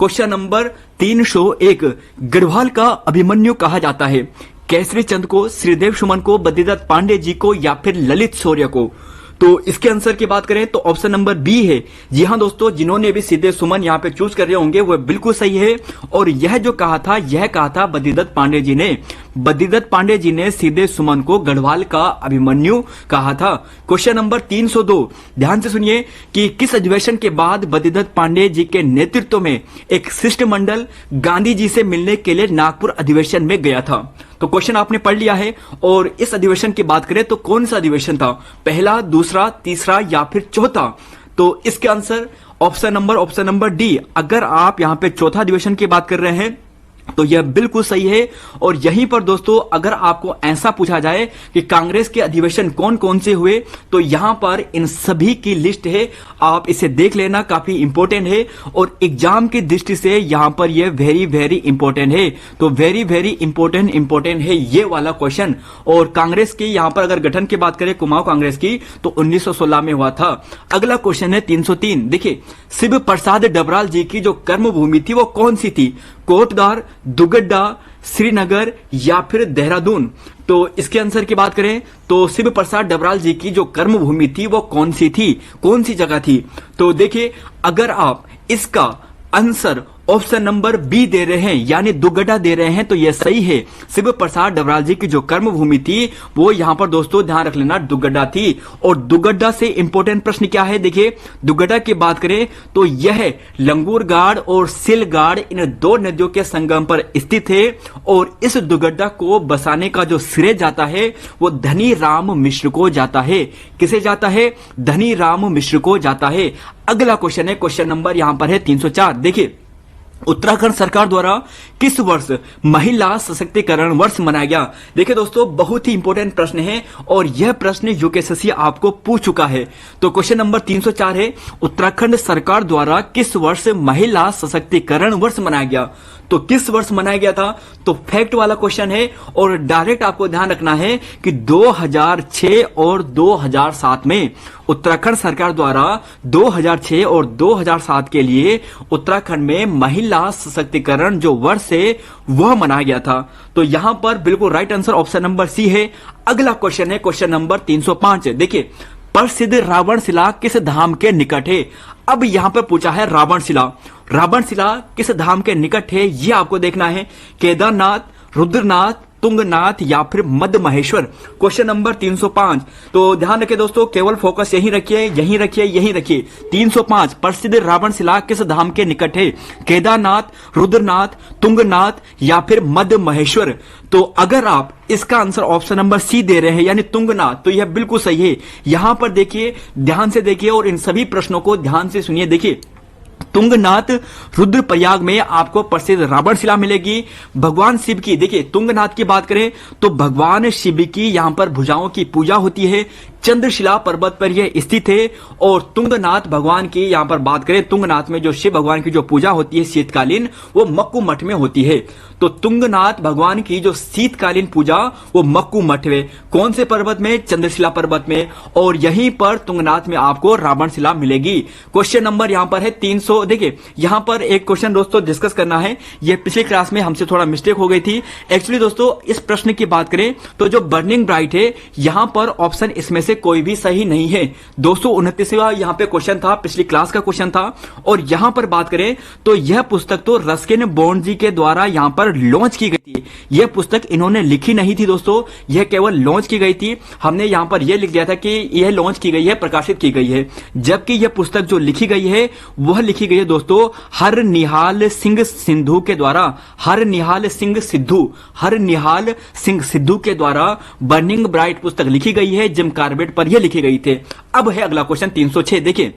Question number 301, Garhwal का अभिमन्यु कहा जाता है? केसरी चंद को, श्रीदेव सुमन को, बद्रीदत्त पांडे जी को या फिर ललित शौर्य को? तो इसके आंसर की बात करें तो ऑप्शन नंबर बी है। जी हां दोस्तों, जिन्होंने भी श्रीदेव सुमन यहां पे चूज कर रहे होंगे वो बिल्कुल सही है। और यह जो कहा था बद्रीदत्त पांडे जी ने। बद्रीदत्त पांडे जी ने श्रीदेव सुमन को गढ़वाल का अभिमन्यु कहा था। क्वेश्चन नंबर 302, ध्यान से सुनिए कि किस अधिवेशन के बाद बद्रीदत्त पांडे जी के नेतृत्व में एक शिष्टमंडल गांधी जी से मिलने के लिए नागपुर अधिवेशन में गया था? तो क्वेश्चन आपने पढ़ लिया है। और इस अधिवेशन की बात करें तो कौन सा अधिवेशन था? पहला, दूसरा, तीसरा या फिर चौथा? तो इसके आंसर ऑप्शन नंबर डी। अगर आप यहां पे चौथा अधिवेशन की बात कर रहे हैं तो यह बिल्कुल सही है। और यहीं पर दोस्तों अगर आपको ऐसा पूछा जाए कि कांग्रेस के अधिवेशन कौन कौन से हुए तो यहां पर इन सभी की लिस्ट है, आप इसे देख लेना, काफी इंपॉर्टेंट है और एग्जाम की दृष्टि से यहां पर यह वेरी वेरी इंपॉर्टेंट है। तो वेरी वेरी इंपॉर्टेंट है ये वाला क्वेश्चन। और कांग्रेस की यहां पर अगर गठन की बात करें कुमाऊं कांग्रेस की तो 1916 में हुआ था। अगला क्वेश्चन है 303, देखिए शिव प्रसाद डबराल जी की जो कर्मभूमि थी वो कौन सी थी? कोटद्वार, दुगड्डा, श्रीनगर या फिर देहरादून? तो इसके आंसर की बात करें तो शिव प्रसाद डबराल जी की जो कर्मभूमि थी वो कौन सी थी, कौन सी जगह थी? तो देखिए अगर आप इसका आंसर ऑप्शन नंबर बी दे रहे हैं यानी दुगड्डा दे रहे हैं तो यह सही है। शिव प्रसाद डबराल जी की जो कर्मभूमि थी वो यहां पर दोस्तों ध्यान रख लेना दुगड्डा थी। और दुगड्डा से इंपॉर्टेंट प्रश्न क्या है? देखिए दुगड्डा की बात करें तो यह लंगूरगाड़ और सिलगाड़ इन दो नदियों के संगम पर स्थित है। और इस दुगड्डा को बसाने का जो श्रेय जाता है वो धनी राम मिश्र को जाता है। किसे जाता है? धनी राम मिश्र को जाता है। अगला क्वेश्चन है, क्वेश्चन नंबर यहां पर है 304, देखिए उत्तराखंड सरकार द्वारा किस वर्ष महिला सशक्तिकरण वर्ष मनाया गया? देखिए दोस्तों बहुत ही इंपॉर्टेंट प्रश्न है और यह प्रश्न यूकेएसएससी आपको पूछ चुका है। तो क्वेश्चन नंबर 304 है, उत्तराखंड सरकार द्वारा किस वर्ष महिला सशक्तिकरण वर्ष मनाया गया? तो किस वर्ष मनाया गया था? तो फैक्ट वाला क्वेश्चन है और डायरेक्ट आपको ध्यान रखना है कि 2006 और 2007 में उत्तराखंड सरकार द्वारा 2006 और 2007 के लिए उत्तराखंड में महिला सशक्तिकरण जो वर्ष है वह मनाया गया था। तो यहां पर बिल्कुल right answer option number c है। अगला क्वेश्चन है क्वेश्चन नंबर 305, देखिए प्रसिद्ध रावण शिला किस धाम के निकट है? अब यहां पर पूछा है रावण शिला किस धाम के निकट है ये आपको देखना है। केदारनाथ, रुद्रनाथ, तुंगनाथ या फिर मध्य महेश्वर? Question number 305। तो ध्यान रखिए दोस्तों, केवल फोकस यहीं रखिए। 305, प्रसिद्ध रावण शिला किस धाम के निकट है? केदारनाथ, रुद्रनाथ, तुंगनाथ या फिर मध्य महेश्वर? तो अगर आप इसका आंसर ऑप्शन नंबर सी दे रहे हैं यानी तुंगनाथ तो यह बिल्कुल सही है। यहां पर देखिए, ध्यान से देखिए और इन सभी प्रश्नों को ध्यान से सुनिए। देखिए तुंगनाथ रुद्रप्रयाग में आपको प्रसिद्ध रावण शिला मिलेगी। भगवान शिव की, देखिए तुंगनाथ की बात करें तो भगवान शिव की यहां पर भुजाओं की पूजा होती है। चंद्रशिला पर्वत पर यह स्थित है। और तुंगनाथ भगवान की यहां पर बात करें, तुंगनाथ में जो शिव भगवान की जो पूजा होती है शीतकालीन वो मक्कू मठ में होती है। तो तुंगनाथ भगवान की जो शीतकालीन पूजा वो मक्कू मठ में, कौन से पर्वत में? चंद्रशिला पर्वत में। और यहीं पर तुंगनाथ में आपको रावण शिला मिलेगी। क्वेश्चन नंबर यहां पर है 300। देखिए यहां पर एक क्वेश्चन दोस्तों डिस्कस करना है, यह पिछली क्लास में हमसे थोड़ा मिस्टेक हो गई थी। एक्चुअली दोस्तों इस प्रश्न की बात करें तो जो बर्निंग ब्राइट है यहां पर ऑप्शन इसमें से कोई भी सही नहीं है। 229वां यहां पे क्वेश्चन था, पिछली क्लास का क्वेश्चन था। और यहां पर बात करें तो यह पुस्तक तो रस्किन बॉन्ड जी के द्वारा यहां पर लॉन्च की गई थी। यह पुस्तक इन्होंने लिखी नहीं थी दोस्तों, यह केवल लॉन्च की गई थी। हमने यहां पर यह लिख दिया था कि यह लॉन्च की गई है, प्रकाशित की गई है। जबकि यह पुस्तक जो लिखी गई है वह लिखी गई है दोस्तों हरनिहाल सिंह सिद्धू के द्वारा। हरनिहाल सिंह सिद्धू के द्वारा बर्निंग ब्राइट पुस्तक लिखी गई है, जिम कार्बेट पर यह लिखी गई थी। अब है अगला क्वेश्चन 306, देखिए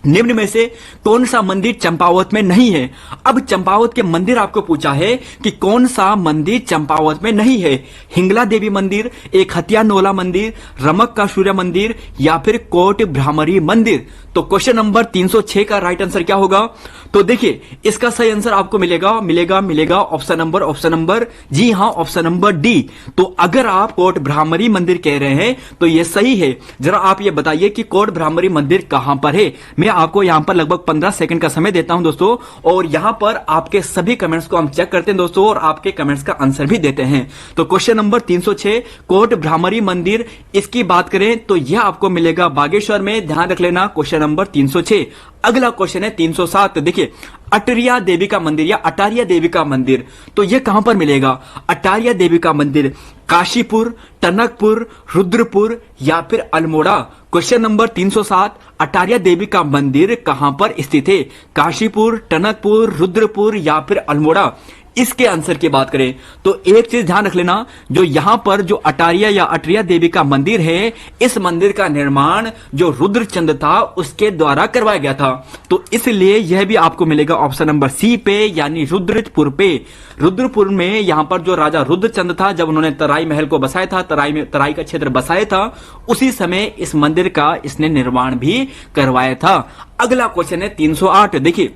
निम्न में से कौन सा मंदिर चंपावत में नहीं है? अब चंपावत के मंदिर आपको पूछा है कि कौन सा मंदिर चंपावत में नहीं है। हिंगला देवी मंदिर, एक हथिया नोला मंदिर, रमक का सूर्य मंदिर या फिर कोट भ्रामरी मंदिर? तो क्वेश्चन नंबर 306 का राइट आंसर क्या होगा? तो देखिए इसका सही आंसर आपको मिलेगा ऑप्शन नंबर जी हां, ऑप्शन नंबर डी। तो अगर आप कोट भ्रामरी मंदिर कह रहे हैं तो यह सही है। जरा आप ये बताइए कि कोट भ्रामरी मंदिर कहां पर है? मैं मैं आपको यहां पर लगभग 15 सेकंड का समय देता हूं दोस्तों, और यहां पर आपके सभी कमेंट्स को हम चेक करते हैं दोस्तों, और आपके कमेंट्स का आंसर भी देते हैं। तो क्वेश्चन नंबर 306, कोट भ्रामरी मंदिर, इसकी बात करें तो यह आपको मिलेगा बागेश्वर में, ध्यान रख लेना, क्वेश्चन नंबर 306। अगला क्वेश्चन है 307, देखिए अटरिया देवी का मंदिर या अटारिया देवी का मंदिर, तो यह कहां पर मिलेगा? अटारिया देवी का मंदिर काशीपुर, टनकपुर, रुद्रपुर या फिर अल्मोड़ा। क्वेश्चन नंबर 307, अटारिया देवी का मंदिर कहां पर स्थित है? काशीपुर, टनकपुर, रुद्रपुर या फिर अल्मोड़ा। इसके आंसर की बात करें तो एक चीज ध्यान रख लेना, जो यहां पर जो अटारिया या अटरिया देवी का मंदिर है, इस मंदिर का निर्माण जो रुद्रचंद था उसके द्वारा करवाया गया था, तो इसलिए यह भी आपको मिलेगा ऑप्शन नंबर सी पे, यानी रुद्रपुर पे। रुद्रपुर में यहां पर जो राजा रुद्रचंद था, जब उन्होंने तराई महल को बसाया था, तराई का क्षेत्र बसाया था, उसी समय इस मंदिर का इसने निर्माण भी करवाया था। अगला क्वेश्चन है 308, देखिए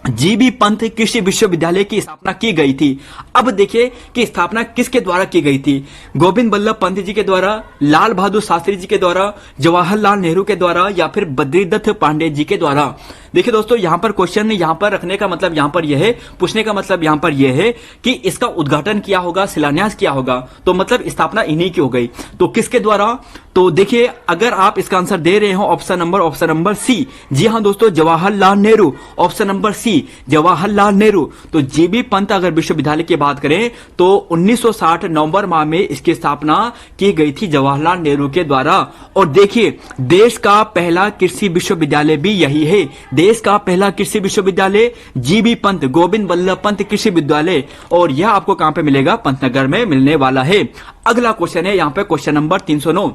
जीबी पंत कृषि विश्वविद्यालय की स्थापना की गई थी। अब देखिए कि स्थापना किसके द्वारा की गई थी? गोविंद बल्लभ पंत जी के द्वारा, लाल बहादुर शास्त्री जी के द्वारा, जवाहरलाल नेहरू के द्वारा या फिर बद्रीदत्त पांडे जी के द्वारा। देखिए दोस्तों, यहां पर क्वेश्चन यहां पर रखने का मतलब यहां पर यह है, पूछने का मतलब यहां पर यह है कि इसका उद्घाटन किया होगा, शिलान्यास किया होगा, तो मतलब स्थापना इन्हीं की हो गई। तो किसके द्वारा? तो देखिए अगर आप इसका आंसर दे रहे हो ऑप्शन नंबर सी, जी हां दोस्तों, Jawaharlal Nehru, option number c Jawaharlal Nehru. तो जीबी पंत अगर विश्वविद्यालय की बात करें तो 1960 नवंबर माह में इसकी स्थापना की गई थी जवाहरलाल नेहरू के द्वारा। और देखिए देश का पहला कृषि विश्वविद्यालय भी यही है, देश का पहला कृषि विश्वविद्यालय जीबी पंत, गोविंद बल्लभ पंत कृषि विद्यालय, और यह आपको कहां पे मिलेगा? पंतनगर में मिलने वाला है। अगला क्वेश्चन है यहां पे क्वेश्चन नंबर 309,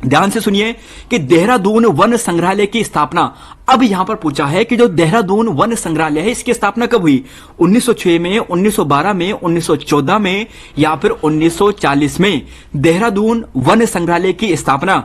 ध्यान से सुनिए कि देहरादून वन संग्रहालय की स्थापना, अब यहां पर पूछा है कि जो देहरादून वन संग्रहालय है इसकी स्थापना कब हुई? 1906 में, 1912 में, 1914 में या फिर 1940 में? देहरादून वन संग्रहालय की स्थापना।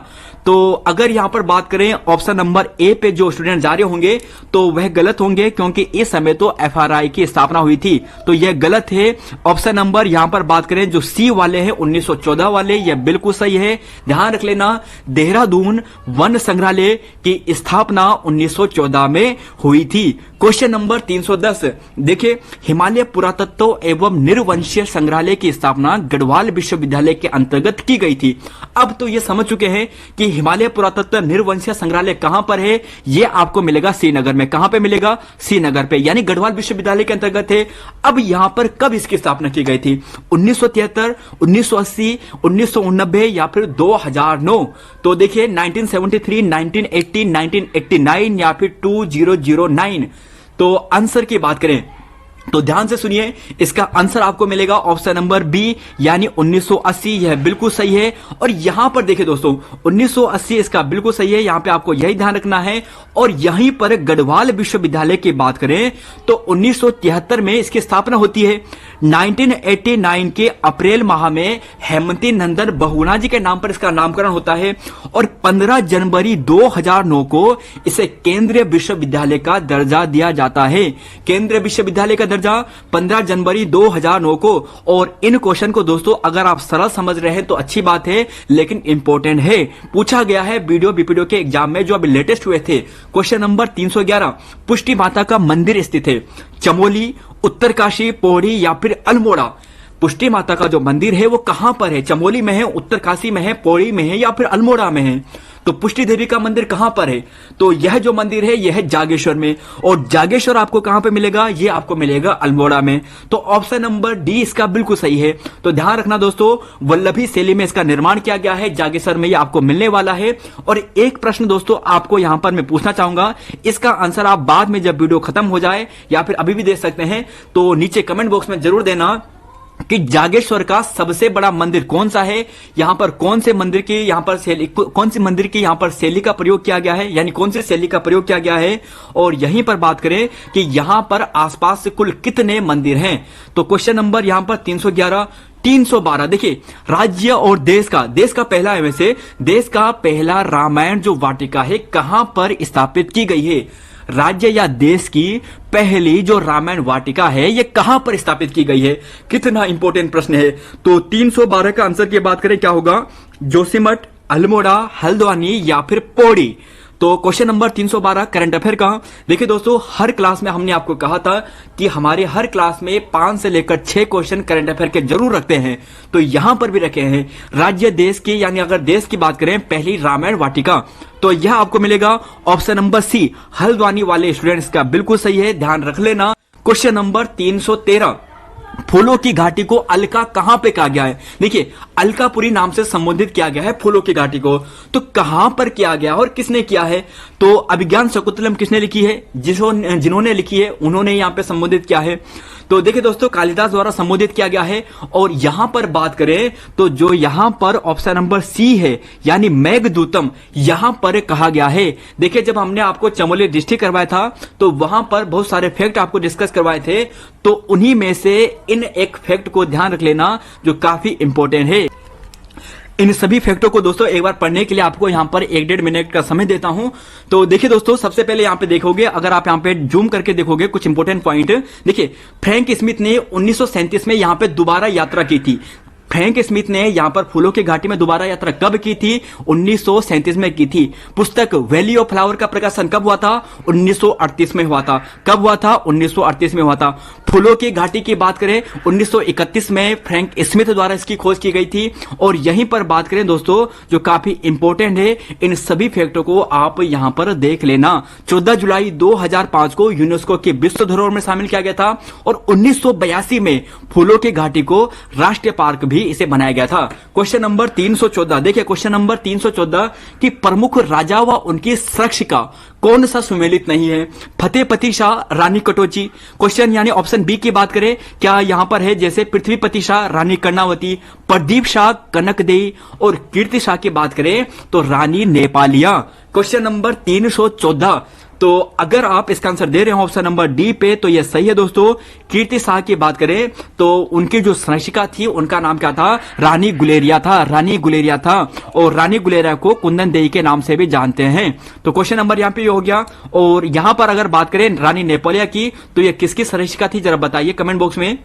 तो अगर यहां पर बात करें ऑप्शन नंबर ए पे जो स्टूडेंट जा रहे होंगे तो वह गलत होंगे, क्योंकि इस समय तो एफआरआई की स्थापना हुई थी, तो यह गलत है। ऑप्शन नंबर यहां पर बात करें जो सी वाले हैं 1914 वाले, यह बिल्कुल सही है। ध्यान रख लेना, देहरादून वन संग्रहालय की स्थापना 1914 में हुई थी। क्वेश्चन नंबर 310, देखिए हिमालय पुरातत्व एवं निर्वंशीय संग्रहालय की स्थापना गढ़वाल विश्वविद्यालय के अंतर्गत की गई थी। अब तो ये समझ चुके हैं कि हिमालय पुरातत्व निर्वंशीय संग्रहालय कहां पर है, ये आपको मिलेगा श्रीनगर में। कहां पे मिलेगा? श्रीनगर पे, यानी गढ़वाल विश्वविद्यालय के अंतर्गत है। अब यहां पर कब इसकी स्थापना की गई थी? 1973, 1980, 1989 या फिर 2009? तो देखिए 1973, 1980, 1989 या फिर 2009। तो आंसर की बात करें तो ध्यान से सुनिए, इसका आंसर आपको मिलेगा ऑप्शन नंबर बी, यानी 1980, यह बिल्कुल सही है। और यहां पर देखिए दोस्तों 1980 इसका बिल्कुल सही है, यहां पे आपको यही ध्यान रखना है। और यहीं पर गढ़वाल विश्वविद्यालय की बात करें तो 1973 में इसकी स्थापना होती है। 1989 के अप्रैल माह में हेमंती नंदन बहुगुणा जी के नाम पर इसका नामकरण होता है, और 15 जनवरी 2009 को इसे केंद्रीय विश्वविद्यालय का दर्जा दिया जाता है। केंद्रीय विश्वविद्यालय का दर्जा 15 जनवरी 2009 को। और इन क्वेश्चन को दोस्तों अगर आप सरल समझ रहे हैं तो अच्छी बात है, लेकिन इंपॉर्टेंट है, पूछा गया है वीडियो बीपीडीओ के एग्जाम में जो अभी लेटेस्ट हुए थे। क्वेश्चन नंबर 311, पुष्टि माता का मंदिर स्थित है चमोली, उत्तरकाशी, पौड़ी या फिर अल्मोड़ा? पुष्टि माता का जो मंदिर है वो कहां पर है? चमोली में है, उत्तरकाशी में है, पौड़ी में है या फिर अल्मोड़ा में है? तो पुष्टि देवी का मंदिर कहां पर है? तो यह जो मंदिर है यह है जागेश्वर में, और जागेश्वर आपको कहां पे मिलेगा? यह आपको मिलेगा अल्मोड़ा में। तो ऑप्शन नंबर डी इसका बिल्कुल सही है। तो ध्यान रखना दोस्तों, वल्लभी शैली में इसका निर्माण किया गया है, जागेश्वर में यह आपको मिलने वाला है। और एक प्रश्न दोस्तों आपको यहां पर मैं पूछना चाहूंगा, इसका आंसर आप बाद में जब वीडियो खत्म हो जाए या फिर अभी भी दे सकते हैं, तो नीचे कमेंट बॉक्स में जरूर देना कि जागेश्वर का सबसे बड़ा मंदिर कौन सा है, यहां पर कौन से मंदिर की यहां पर शैली, कौन सी मंदिर की यहां पर शैली का प्रयोग किया गया है, यानी कौन सी शैली का प्रयोग किया गया है। और यहीं पर बात करें कि यहां पर आसपास से कुल कितने मंदिर हैं, तो क्वेश्चन नंबर यहां पर 311, 312। देखिए राज्य और देश का पहला है, वैसे देश का पहला रामायण जो वाटिका है कहां पर स्थापित की गई है? राज्य या देश की पहली जो रामायण वाटिका है ये कहां पर स्थापित की गई है? कितना इंपॉर्टेंट प्रश्न है। तो 312 का आंसर की बात करें क्या होगा? जोशीमठ, अल्मोड़ा, हल्द्वानी या फिर पौड़ी? तो क्वेश्चन नंबर 312 करंट अफेयर का। देखिए दोस्तों, हर क्लास में हमने आपको कहा था कि हमारे हर क्लास में 5 से लेकर 6 क्वेश्चन करंट अफेयर के जरूर रखते हैं, तो यहां पर भी रखे हैं। राज्य देश के, यानी अगर देश की बात करें, पहली रामायण वाटिका, तो यह आपको मिलेगा ऑप्शन नंबर सी। हल्द्वानी वाले स्टूडेंट्स का बिल्कुल सही है, ध्यान रख लेना। क्वेश्चन नंबर 313, फूलों की घाटी को अलका कहां पे कहा गया है? देखिए, अलकापुरी नाम से संबोधित किया गया है फूलों की घाटी को, तो कहां पर किया गया और किसने किया है? तो अभिज्ञान शकुंतलम किसने लिखी है? जिन्होंने लिखी है उन्होंने यहां पे संबोधित किया है। तो देखिए दोस्तों, कालिदास द्वारा संबोधित किया गया है। और यहां पर बात करें तो जो यहां पर ऑप्शन नंबर सी है, यानी मेघदूतम, यहां पर कहा गया है। देखिए, जब हमने आपको चमोली डिस्ट्रिक्ट करवाया था तो वहां पर बहुत सारे फैक्ट आपको डिस्कस करवाए थे, तो उन्हीं में से इन एक फैक्ट को ध्यान रख लेना जो काफी इंपॉर्टेंट है। इन सभी फैक्टों को दोस्तों एक बार पढ़ने के लिए आपको यहां पर 1-1.5 मिनट का समय देता हूं। तो देखिए दोस्तों, सबसे पहले यहां पे देखोगे, अगर आप यहां पे जूम करके देखोगे कुछ इंपॉर्टेंट पॉइंट। देखिए, फ्रैंक स्मिथ ने 1937 में यहां पे दोबारा यात्रा की थी। फ्रैंक स्मिथ ने यहां पर फूलों की घाटी में दोबारा यात्रा कब की थी? 1937 में की थी। पुस्तक वैली ऑफ फ्लावर का प्रकाशन कब हुआ था? 1938 में हुआ था। कब हुआ था? 1938 में हुआ था। फूलों की घाटी की बात करें, 1931 में फ्रैंक स्मिथ द्वारा इसकी खोज की गई थी। और यहीं पर बात करें दोस्तों, जो काफी इंपॉर्टेंट है, इन सभी फैक्टों को आप यहां पर देख लेना। 14 जुलाई 2005 को यूनेस्को की विश्व धरोहर में शामिल किया गया था और 1982 में फूलों की घाटी को राष्ट्रीय पार्क भी इसे बनाया गया था। क्वेश्चन नंबर 314, देखिए क्वेश्चन नंबर 314 कि प्रमुख राजा व उनकी संरक्षिका कौन सा सुमेलित नहीं है? फतेहपति शाह, रानी कटोची। क्वेश्चन यानी ऑप्शन बी की बात करें, क्या यहां पर है? जैसे पृथ्वीपति शाह, रानी कर्णावती, प्रदीप शाह, कनकदेई, और कीर्ति शाह की बात करें तो रानी नेपालिया। क्वेश्चन नंबर 314, तो अगर आप इसका आंसर दे रहे हो ऑप्शन नंबर डी पे तो यह सही है दोस्तों। कीर्ति शाह की बात करें तो उनकी जो संरक्षिका थी उनका नाम क्या था? रानी गुलेरिया था। रानी गुलेरिया था, और रानी गुलेरिया को कुंदन देई के नाम से भी जानते हैं। तो क्वेश्चन नंबर यहां पे हो गया। और यहां पर अगर बात करें रानी नेपोलिया की, तो यह किसकी संरक्षिका थी? जरा बताइए कमेंट बॉक्स में।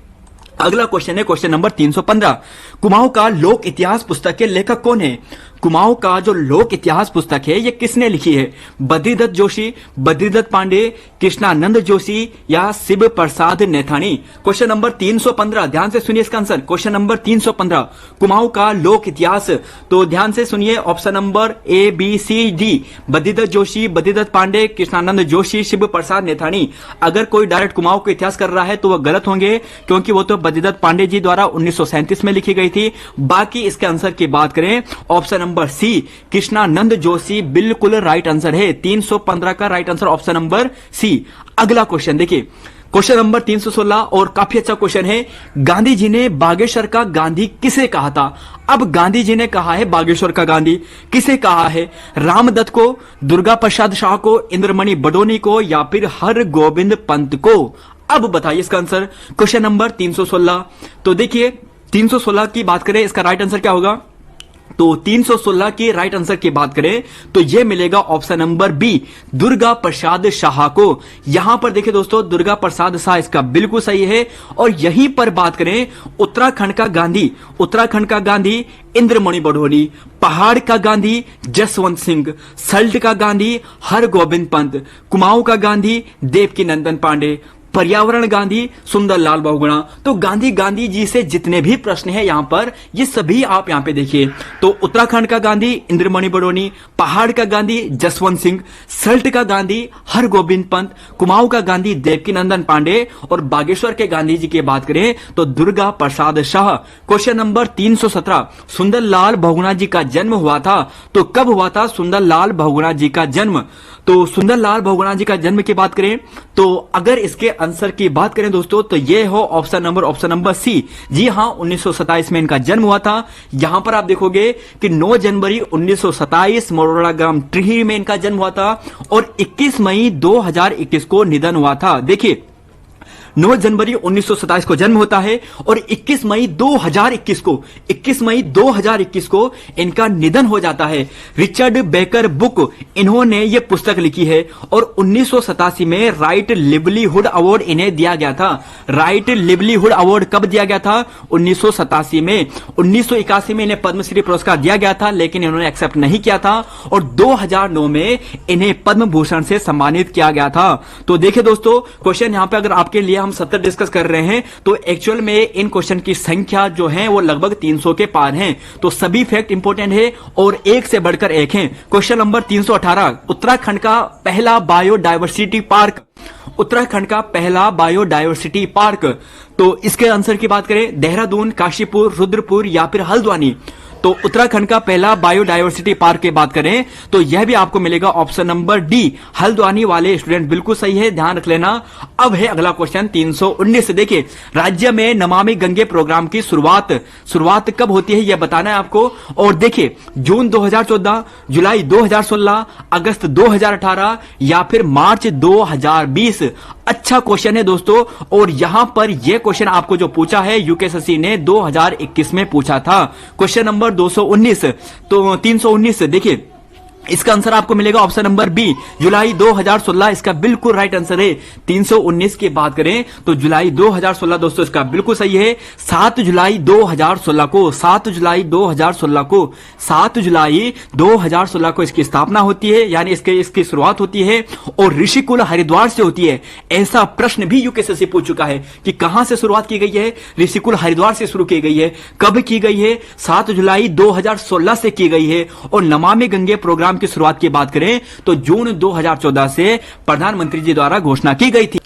अगला क्वेश्चन है क्वेश्चन नंबर 315, कुमाऊं का लोक इतिहास पुस्तक के लेखक कौन है? कुमाऊं का जो लोक इतिहास पुस्तक है, ये किसने लिखी है? बद्रीदत्त जोशी, बद्रीदत्त पांडे, कृष्णानंद जोशी, या शिव प्रसाद नैथानी। क्वेश्चन नंबर 315, ध्यान से सुनिए इसका आंसर। क्वेश्चन नंबर 315, कुमाऊं का लोक इतिहास, तो ध्यान से सुनिए option number A, B, C, D, Badridatt Joshi, Badridatt Pande, Krishnanand Joshi, Shiv Prasad Naithani. अगर कोई डायरेक्ट कुमाऊं का इतिहास कर रहा है तो वह गलत होंगे, क्योंकि वो तो बद्रीदत्त पांडे जी द्वारा 1937 में लिखी गई थी। बाकी इसके आंसर की बात करें, option number c, Krishnanand Joshi, बिल्कुल राइट आंसर है। 315 का right answer option number c. अगला क्वेश्चन देखिए, क्वेश्चन नंबर 316, और काफी अच्छा क्वेश्चन है। गांधी जी ने बागेश्वर का गांधी किसे कहा था? अब गांधी जी ने कहा है बागेश्वर का गांधी, किसे कहा है? रामदत्त को, दुर्गा प्रसाद शाह को, इंद्रमणि बडोनी को, या फिर हरगोविंद पंत को? अब बताइए इसका आंसर। क्वेश्चन नंबर 316, तो देखिए 316 की बात करें, इसका राइट आंसर क्या होगा? तो 316 की राइट आंसर की बात करें तो यह मिलेगा option number B, Durga Prasad Shah को। यहां पर देखिए दोस्तों, दुर्गा प्रसाद शाह इसका बिल्कुल सही है। और यहीं पर बात करें उत्तराखंड का गांधी, उत्तराखंड का गांधी इंद्रमणि बडोनी, पहाड़ का गांधी जसवंत सिंह, सल्ट का गांधी हरगोविंद पंत, कुमाऊं का गांधी देवकीनंदन पांडे, पर्यावरण गांधी सुंदरलाल बहुगुणा। तो गांधी जी से जितने भी प्रश्न हैं यहां पर, ये सभी आप यहां पे देखिए। तो उत्तराखंड का गांधी इंद्रमणि बडोनी, पहाड़ का गांधी जसवंत सिंह, सल्ट का गांधी हरगोविंद पंत, कुमाऊं का गांधी देवकीनंदन पांडे, और बागेश्वर के गांधी जी की बात करें तो दुर्गा प्रसाद शाह। क्वेश्चन नंबर 317, सुंदरलाल बहुगुणा जी का जन्म हुआ था, तो कब हुआ था सुंदरलाल बहुगुणा जी का जन्म? तो सुंदरलाल बहुगुणा जी का जन्म की बात करें तो अगर इसके आंसर की बात करें दोस्तों तो ये हो ऑप्शन नंबर सी। जी हां, 1927 में इनका जन्म हुआ था। यहां पर आप देखोगे कि 9 जनवरी 1927 मोरोड़ा ग्राम ट्रिही में इनका जन्म हुआ था और 21 मई 2021 को निधन हुआ था। देखिए 9 जनवरी 1927 को जन्म होता है और 21 मई 2021 को इनका निधन हो जाता है। रिचर्ड बेकर बुक इन्होंने ये पुस्तक लिखी है और 1987 में राइट लिवलीहुड अवार्ड इन्हें दिया गया था। राइट लिवलीहुड अवार्ड कब दिया गया था? 1987 में। 1981 में इन्हें पद्मश्री पुरस्कार दिया गया था, लेकिन इन्होंने एक्सेप्ट नहीं किया था और 2009 में इन्हें पद्म भूषण से सम्मानित किया गया था। तो देखिए दोस्तों, क्वेश्चन यहां पे अगर आपके लिए हम 70 डिस्कस कर रहे हैं तो एक्चुअल में इन क्वेश्चन की संख्या जो है वो लगभग 300 के पार है। तो सभी फैक्ट इंपॉर्टेंट है और एक से बढ़कर एक है। क्वेश्चन नंबर 318, उत्तराखंड का पहला बायोडायवर्सिटी पार्क। उत्तराखंड का पहला बायोडायवर्सिटी पार्क, तो इसके आंसर की बात करें, देहरादून, काशीपुर, रुद्रपुर या फिर हल्द्वानी। तो उत्तराखंड का पहला बायोडायवर्सिटी पार्क की बात करें तो यह भी आपको मिलेगा ऑप्शन नंबर डी, हल्द्वानी वाले स्टूडेंट बिल्कुल सही है, ध्यान रख लेना। अब है अगला क्वेश्चन 319। देखिए, राज्य में नमामि गंगे प्रोग्राम की शुरुआत कब होती है यह बताना है आपको। और देखिए, जून 2014, जुलाई 2016, अगस्त 2018 या फिर मार्च 2020। अच्छा क्वेश्चन है दोस्तों, और यहां पर यह क्वेश्चन आपको जो पूछा है यूकेएसएससी ने 2021 में पूछा था। क्वेश्चन नंबर 219, तो 319 देखिए, इसका आंसर आपको मिलेगा ऑप्शन नंबर बी, जुलाई 2016 इसका बिल्कुल राइट आंसर है। 319 की बात करें तो जुलाई 2016 दोस्तों इसका बिल्कुल सही है। 7 जुलाई 2016 को इसकी स्थापना होती है, यानी इसकी शुरुआत होती है और ऋषिकुल हरिद्वार से होती है। ऐसा प्रश्न भी यूकेएसएससी पूछ चुका है कि कहां से शुरुआत की गई है। ऋषिकुल हरिद्वार से शुरू की गई है। कब की गई है? 7 जुलाई 2016 से की गई है। और नमामि गंगे प्रोग्राम की शुरुआत की बात करें तो जून 2014 से प्रधानमंत्री जी द्वारा घोषणा की गई थी।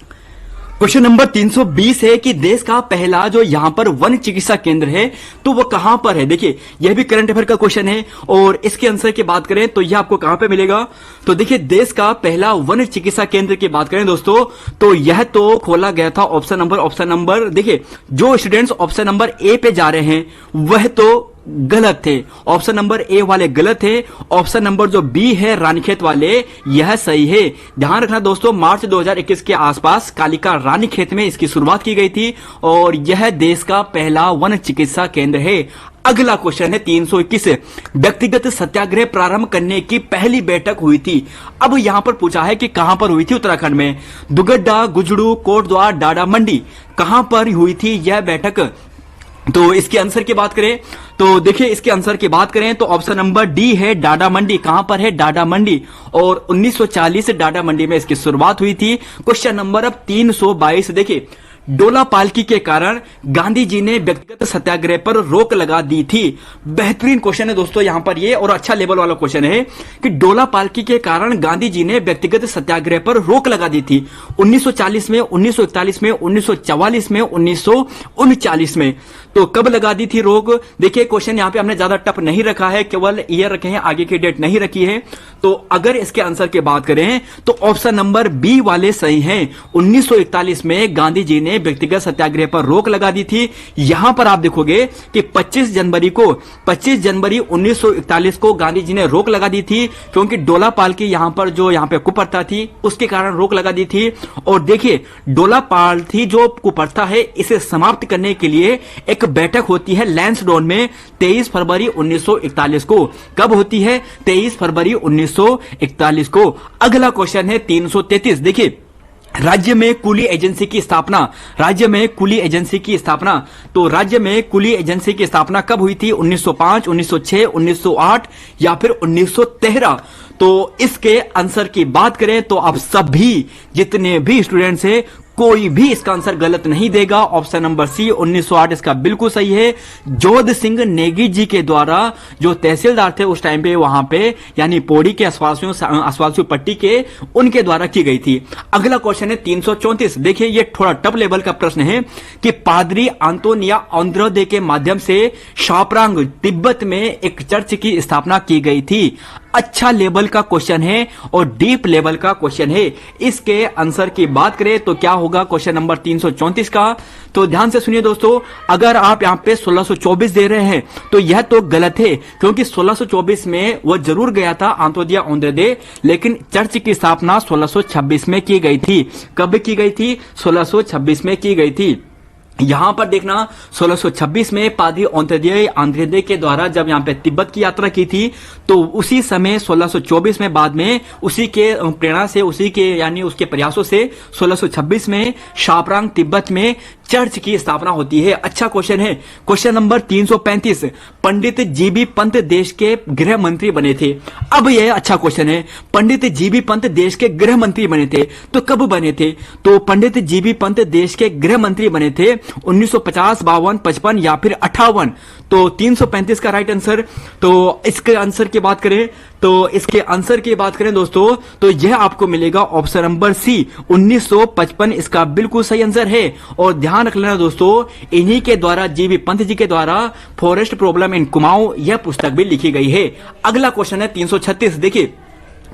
क्वेश्चन नंबर 320 है कि देश का पहला जो यहां पर वन चिकित्सा केंद्र है तो वो कहां पर है। देखिए, यह भी करंट अफेयर का क्वेश्चन है और इसके आंसर की बात करें तो यह आपको कहां पे मिलेगा। तो देखिए, देश का पहला वन चिकित्सा केंद्र की बात करें दोस्तों तो यह तो खोला गया था ऑप्शन नंबर देखिए, जो स्टूडेंट्स ऑप्शन नंबर ए पे जा रहे हैं वह तो गलत थे। ऑप्शन नंबर ए वाले गलत है। ऑप्शन नंबर जो बी है रानीखेत वाले, यह सही है। ध्यान रखना दोस्तों, मार्च 2021 के आसपास कालिका रानीखेत में इसकी शुरुआत की गई थी और यह देश का पहला वन चिकित्सा केंद्र है। अगला क्वेश्चन है 321, व्यक्तिगत सत्याग्रह प्रारंभ करने की पहली बैठक हुई थी। अब यहां पर पूछा है कि कहां पर हुई थी उत्तराखंड में। दुगड्डा, गुजड़ू, कोटद्वार, डाडा मंडी, कहां पर हुई थी यह बैठक। तो इसके आंसर की बात करें तो देखिए, इसके आंसर की बात करें तो ऑप्शन नंबर डी है डाडा मंडी। कहां पर है? डाडा मंडी। और 1940 डाडा मंडी में इसकी शुरुआत हुई थी। क्वेश्चन नंबर अब 322 देखिए, डोला पालकी के कारण गांधी जी ने व्यक्तिगत सत्याग्रह पर रोक लगा दी थी। बेहतरीन क्वेश्चन है दोस्तों यहां पर ये, और अच्छा लेवल वाला क्वेश्चन है कि डोला पालकी के कारण गांधी जी ने व्यक्तिगत सत्याग्रह पर रोक लगा दी थी। 1940 में, 1941 में, 1944 में, 1939 में। तो कब लगा दी थी रोक? देखिए, क्वेश्चन यहां पे हमने ज्यादा टफ नहीं रखा है, केवल ईयर रखे हैं, आगे की डेट नहीं रखी है। तो अगर इसके आंसर की बात करें तो ऑप्शन नंबर बी वाले सही हैं। 1941 में गांधी जी ने व्यक्तिगत सत्याग्रह पर रोक लगा दी थी। यहां पर आप देखोगे कि 25 जनवरी 1941 को गांधी जी ने रोक लगा दी थी, क्योंकि डोला पालकी यहां पे कुप्रथा थी, उसके कारण रोक लगा दी थी। और देखिए, डोला पालकी जो कुप्रथा है इसे समाप्त करने के लिए एक बैठक होती है लैंसडौन में 23 फरवरी 1941 को। कब होती है? 23 फरवरी 1941 को। अगला क्वेश्चन है 333 देखिए, राज्य में कुली एजेंसी की स्थापना। तो राज्य में कुली एजेंसी की स्थापना कब हुई थी? 1905, 1906, 1908 या फिर 1913। तो इसके आंसर की बात करें तो आप सभी जितने भी स्टूडेंट्स हैं कोई भी इसका आंसर गलत नहीं देगा। ऑप्शन नंबर सी 1908 इसका बिल्कुल सही है। जोध सिंह नेगी जी के द्वारा, जो तहसीलदार थे उस टाइम पे वहां पे, यानी पौड़ी के आसवासियों पट्टी के, उनके द्वारा की गई थी। अगला क्वेश्चन है 334 देखिए, ये थोड़ा टफ लेवल का प्रश्न है कि पादरी अंतोनिया अंद्रोदे के माध्यम से शापरांग तिब्बत में एक चर्च की स्थापना की गई थी। अच्छा लेवल का क्वेश्चन है और डीप लेवल का क्वेश्चन है। इसके आंसर की बात करें तो क्या होगा क्वेश्चन नंबर 334 का। तो ध्यान से सुनिए दोस्तों, अगर आप यहां पे 1624 दे रहे हैं तो यह तो गलत है, क्योंकि 1624 में वह जरूर गया था अंत्योदय अंत्योदय, लेकिन चर्च की स्थापना 1626 में की गई थी। कब की गई थी? 1626 में की गई थी। यहां पर देखना 1626 में पादरी अंत्योदय के द्वारा जब यहां पे तिब्बत की यात्रा की थी, तो उसी समय 1624 में बाद में उसी के प्रेरणा से, उसी के यानी उसके प्रयासों से 1626 में शापरांग तिब्बत में चर्च की स्थापना होती है। अच्छा क्वेश्चन है। क्वेश्चन नंबर 335, पंडित जीबी पंत देश के गृह मंत्री बने थे। अब यह अच्छा क्वेश्चन है, पंडित जीबी पंत देश के गृह मंत्री बने थे तो कब बने थे? तो पंडित जीबी पंत देश के गृह मंत्री बने थे 1950, 52, 55 या फिर 58। तो 335 का राइट आंसर। तो इसके आंसर की बात करें दोस्तों, तो यह आपको मिलेगा ऑप्शन नंबर सी, 1955 इसका बिल्कुल सही आंसर है। और ध्यान रख लेना दोस्तों, इन्हीं के द्वारा जीबी पंत जी के द्वारा फॉरेस्ट प्रॉब्लम इन कुमाऊं यह पुस्तक भी लिखी गई है। अगला क्वेश्चन है 336। देखिए,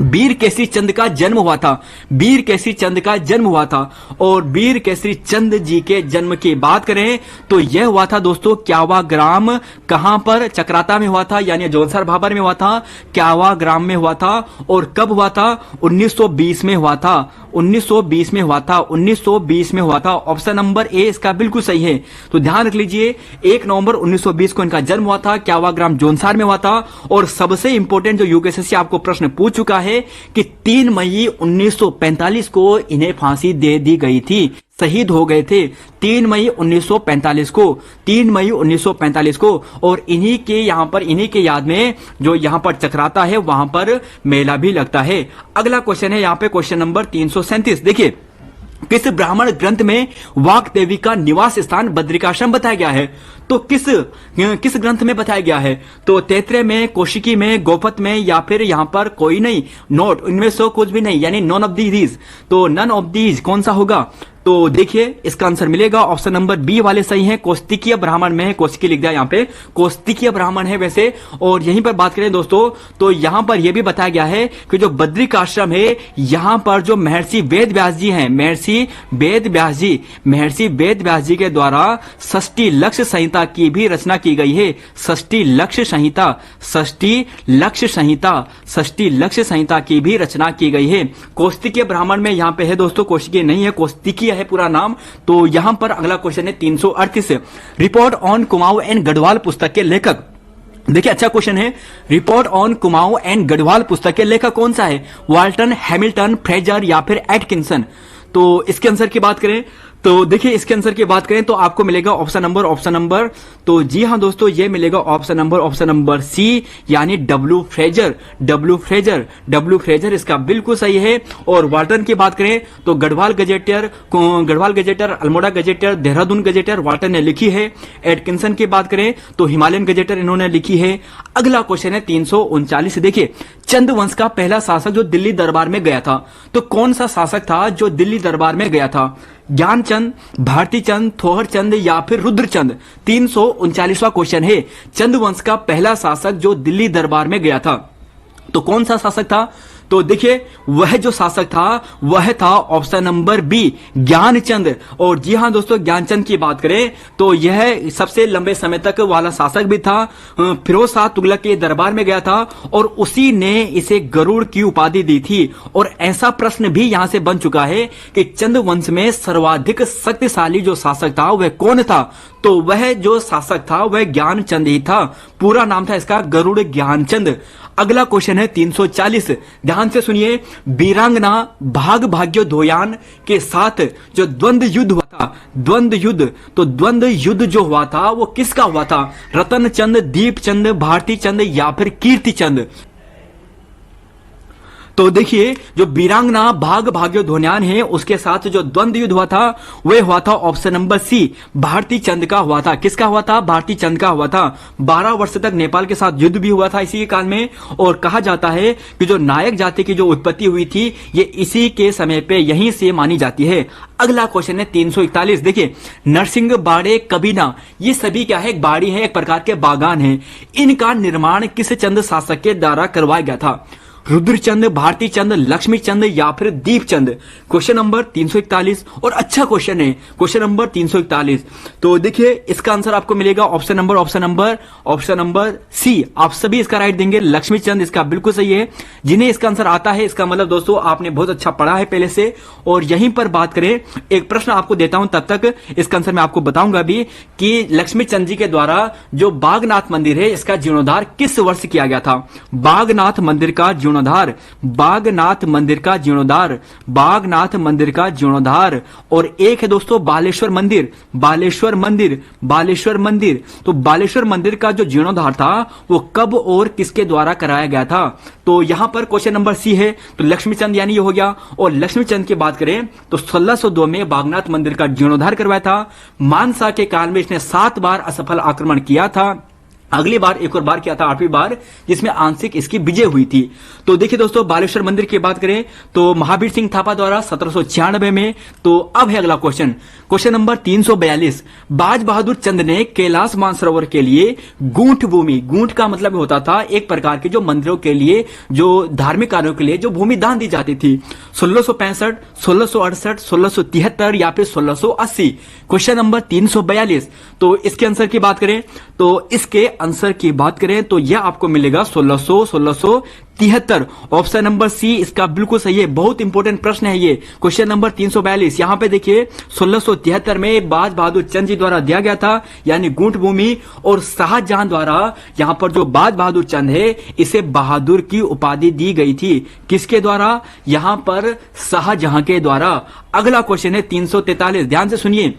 वीर केसरी चंद का जन्म हुआ था, वीर केसरी चंद का जन्म हुआ था। और वीर केसरी चंद जी के जन्म की बात करें तो यह हुआ था दोस्तों क्यावा ग्राम, कहां पर? चक्राता में हुआ था, यानी जोनसर भाबर में हुआ था, क्यावा ग्राम में हुआ था। और कब हुआ था? 1920 में हुआ था, 1920 में हुआ था, 1920 में हुआ था। ऑप्शन नंबर ए इसका बिल्कुल सही है। तो ध्यान रख लीजिए, 1 नवंबर 1920 को इनका जन्म हुआ था, क्यावा ग्राम जोनसार में हुआ था। और सबसे इंपॉर्टेंट जो यूपीएससी आपको प्रश्न पूछ चुका है कि 3 मई 1945 को इन्हें फांसी दे दी गई थी, शहीद हो गए थे 3 मई 1945 को, 3 मई 1945 को। और इन्हीं के याद में जो यहां पर चक्राता है वहां पर मेला भी लगता है। अगला क्वेश्चन है यहां पे क्वेश्चन नंबर 337। देखिए, किस ब्राह्मण ग्रंथ में वाक देवी का निवास स्थान बद्रिकाश्रम बताया गया है? तो किस ग्रंथ में बताया गया है? तो तैत्रेय में, कौशिकी में, गोपत में या फिर यहां पर कोई नहीं, नोट, इनमें से कुछ भी नहीं, यानी नॉन ऑफ दीज। तो नन ऑफ दीज कौन सा होगा? तो देखिए इसका आंसर मिलेगा ऑप्शन नंबर बी वाले सही है, कौस्तिकीय ब्राह्मण में है, कौशिकी लिख दिया यहां पे, कौस्तिकीय ब्राह्मण है वैसे। और यहीं पर बात करें दोस्तों तो यहां पर यह भी बताया गया है कि जो बद्रिकाश्रम है यहां पर जो महर्षि वेद व्यास जी हैं, महर्षि वेद व्यास जी के द्वारा षष्ठी लक्ष्य संहिता की भी रचना की गई है। षष्ठी लक्ष्य संहिता की भी रचना की गई है। कौस्तिकीय ब्राह्मण में यहां पे है दोस्तों, कौशिकी नहीं है, कौस्तिकीय है पूरा नाम। तो यहां पर अगला क्वेश्चन है 338, report on Kumaon and Garhwal पुस्तक के लेखक। देखिए अच्छा क्वेश्चन है, report on Kumaon and Garhwal पुस्तक के लेखक कौन सा है? वाल्टन, हैमिल्टन, फ्रेजर या फिर एटकिंसन? तो इसके आंसर की बात करें तो देखिए इसके आंसर की बात करें तो आपको मिलेगा ऑप्शन नंबर। तो जी हां दोस्तों, ये मिलेगा ऑप्शन नंबर सी, यानी डब्ल्यू फ्रेजर इसका बिल्कुल सही है। और वाल्टन की बात करें तो Garhwal gazetteer, Almora gazetteer, Dehradun gazetteer Walton ने लिखी है। एटकिंसन की बात करें तो हिमालयन गजेटियर इन्होंने लिखी है। अगला क्वेश्चन है 339। देखिए, चंद वंश का पहला शासक जो दिल्ली दरबार में गया था, तो कौन सा शासक था जो दिल्ली दरबार में गया था? ज्ञानचंद, भारतीचंद, थोहरचंद या फिर रुद्रचंद? 339वां क्वेश्चन है, चंद वंश का पहला शासक जो दिल्ली दरबार में गया था, तो कौन सा शासक था? तो देखिए वह जो शासक था वह था ऑप्शन नंबर बी, ज्ञानचंद। और जी हां दोस्तों, ज्ञानचंद की बात करें तो यह सबसे लंबे समय तक वाला शासक भी था। फिरोज शाह तुगलक के दरबार में गया था और उसी ने इसे गरुड़ की उपाधि दी थी। और ऐसा प्रश्न भी यहां से बन चुका है कि चंद वंश में सर्वाधिक शक्तिशाली जो शासक था वह कौन था? तो वह जो शासक था वह ज्ञानचंद ही था, पूरा नाम था इसका गरुड़ ज्ञानचंद। अगला क्वेश्चन है 340, ध्यान से सुनिए, वीरांगना भाग भाग्योदयान के साथ जो द्वंद्व युद्ध हुआ था, तो द्वंद्व युद्ध जो हुआ था वो किसका हुआ था? रतन चंद, दीप चंद, भारती चंद या फिर कीर्ति चंद? तो देखिए जो वीरांगना भाग भाग्य धोन्यान है उसके साथ जो द्वंद्व युद्ध हुआ था वह हुआ था ऑप्शन नंबर सी, भारती चंद का हुआ था। किसका हुआ था? भारती चंद का हुआ था। 12 वर्ष तक नेपाल के साथ युद्ध भी हुआ था इसी के काल में, और कहा जाता है कि जो नायक जाति की जो उत्पत्ति हुई थी ये इसी के समय पे यहीं से मानी जाती है। अगला क्वेश्चन है 341। देखिए नरसिंह बाड़े कबीना ये सभी क्या है? एक बाड़ी है, एक प्रकार के बागान है। इनका निर्माण किस चंद शासक के द्वारा करवाया गया था? रुद्रचंद, भारती चंद, लक्ष्मी चंद या फिर दीपचंद? क्वेश्चन नंबर 341 और अच्छा क्वेश्चन है क्वेश्चन नंबर 341। तो देखिए इसका आंसर आपको मिलेगा ऑप्शन नंबर सी। आप सभी इसका राइट देंगे, लक्ष्मी चंद इसका बिल्कुल सही है। जिन्हें इसका आंसर आता है इसका मतलब दोस्तों आपने बहुत अच्छा पढ़ा है पहले से। और यहीं पर बात करें, एक प्रश्न आपको देता हूं, तब तक इसका आंसर मैं आपको बताऊंगा भी कि लक्ष्मी चंद जी के द्वारा जो बागनाथ मंदिर है इसका जीर्णोद्धार किस वर्ष किया गया था? बागनाथ मंदिर का जीर्णोद्धार, बागनाथ मंदिर का जीर्णोद्धार, बागनाथ मंदिर का जीर्णोद्धार। और एक है दोस्तों बालेश्वर मंदिर, बालेश्वर मंदिर, बालेश्वर मंदिर। तो बालेश्वर मंदिर का जो जीर्णोद्धार था वो कब और किसके द्वारा कराया गया था? तो यहां पर क्वेश्चन नंबर सी है, तो लक्ष्मीचंद यानी ये हो गया। और लक्ष्मीचंद की बात करें तो 1602 में बागनाथ मंदिर का जीर्णोद्धार करवाया था। मानसा के काल में इसने 7 बार असफल आक्रमण किया था। अगली बार एक और बार किया था 8वीं बार, जिसमें आंशिक इसकी विजय हुई थी। तो देखिए दोस्तों बालेश्वर मंदिर की बात करें तो महावीर सिंह थापा द्वारा 1796 में। तो अब है अगला क्वेश्चन, क्वेश्चन नंबर 342। बाज बहादुर चंद ने कैलाश मानसरोवर के लिए गूंठ भूमि, गूंठ का मतलब होता था एक प्रकार के जो मंदिरों के लिए, जो धार्मिक कार्यों के लिए जो भूमि दान दी जाती थी, 1665, 1668, 1673 या फिर 1680? Question number 342। तो इसके आंसर की बात करें तो इसके आंसर की बात करें तो यह आपको मिलेगा 1673। ऑप्शन नंबर सी इसका बिल्कुल सही है। बहुत इंपॉर्टेंट प्रश्न है ये क्वेश्चन नंबर 342। यहां पे देखिए 1673 में बाज बहादुर चंद जी द्वारा दिया गया था, यानी गूंठ भूमि। और शाहजहां द्वारा यहां पर जो बाज बहादुर चंद है इसे बहादुर की उपाधि दी गई थी। किसके द्वारा? यहां पर शाहजहां के द्वारा। अगला क्वेश्चन है 343। ध्यान से सुनिए,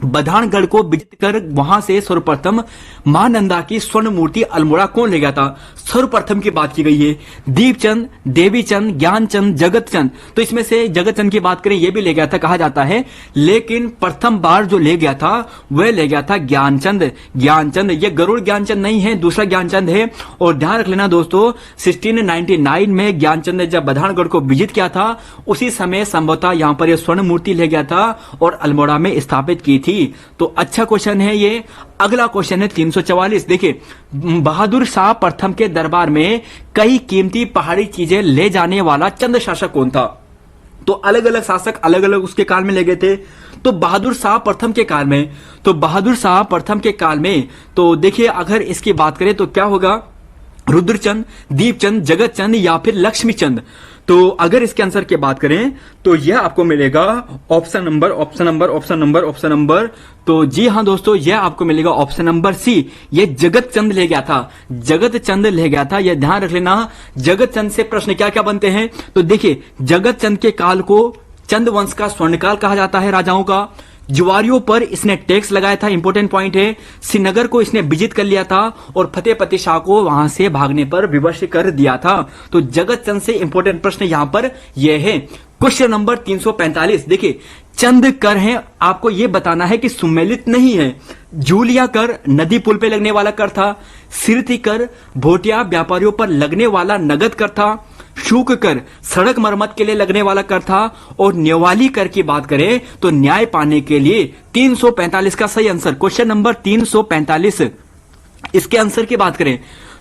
बधानगढ़ को विजित कर वहां से सर्वप्रथम मां नंदा की स्वर्ण मूर्ति अल्मोड़ा कौन ले गया था? सर्वप्रथम की बात की गई है। दीपचंद, देवीचंद, ज्ञानचंद, जगतचंद। तो इसमें से जगतचंद की बात करें ये भी ले गया था कहा जाता है, लेकिन प्रथम बार जो ले गया था वह ले गया था ज्ञानचंद। ज्ञानचंद ये गरुड़ ज्ञानचंद नहीं है, दूसरा ज्ञानचंद है। और ध्यान रख लेना दोस्तों 1699 में ज्ञानचंद ने जब बधानगढ़ को विजित किया था उसी समय संभवतः यहां पर यह स्वर्ण मूर्ति ले गया था और अल्मोड़ा में स्थापित की थी। तो अच्छा क्वेश्चन है ये। अगला क्वेश्चन है 344। देखिए बहादुर शाह प्रथम के दरबार में कई कीमती पहाड़ी चीजें ले जाने वाला चंद शासक कौन था? तो अलग अलग शासक अलग अलग उसके काल में ले गए थे। तो बहादुर शाह प्रथम के काल में, तो बहादुर शाह प्रथम के काल में तो देखिए अगर इसकी बात करें तो क्या होगा? रुद्रचंद, दीपचंद, जगतचंद या फिर लक्ष्मीचंद? तो अगर इसके आंसर की बात करें तो यह आपको मिलेगा ऑप्शन नंबर। तो जी हां दोस्तों यह आपको मिलेगा ऑप्शन नंबर सी। यह जगतचंद ले गया था, जगतचंद ले गया था। यह ध्यान रख लेना। जगतचंद से प्रश्न क्या क्या बनते हैं? तो देखिए जगतचंद के काल को चंद वंश का स्वर्णकाल कहा जाता है राजाओं का। जुआरियों पर इसने टैक्स लगाया था, इंपॉर्टेंट पॉइंट है। श्रीनगर को इसने विजित कर लिया था और फतेहपति शाह को वहां से भागने पर विवश कर दिया था। तो जगतचंद से इंपॉर्टेंट प्रश्न यहां पर यह है। Question number 345। देखिए चंद कर है, आपको यह बताना है कि सुमेलित नहीं है। जूलिया कर नदी पुल पे लगने वाला कर था। सिरती कर भोटिया व्यापारियों पर लगने वाला नगद कर था। शुल्क कर सड़क मरम्मत के लिए लगने वाला कर था। और न्यवाली कर की बात करें तो न्याय पाने के लिए 345 का सही आंसर क्वेश्चन नंबर 345। इसके आंसर की बात करें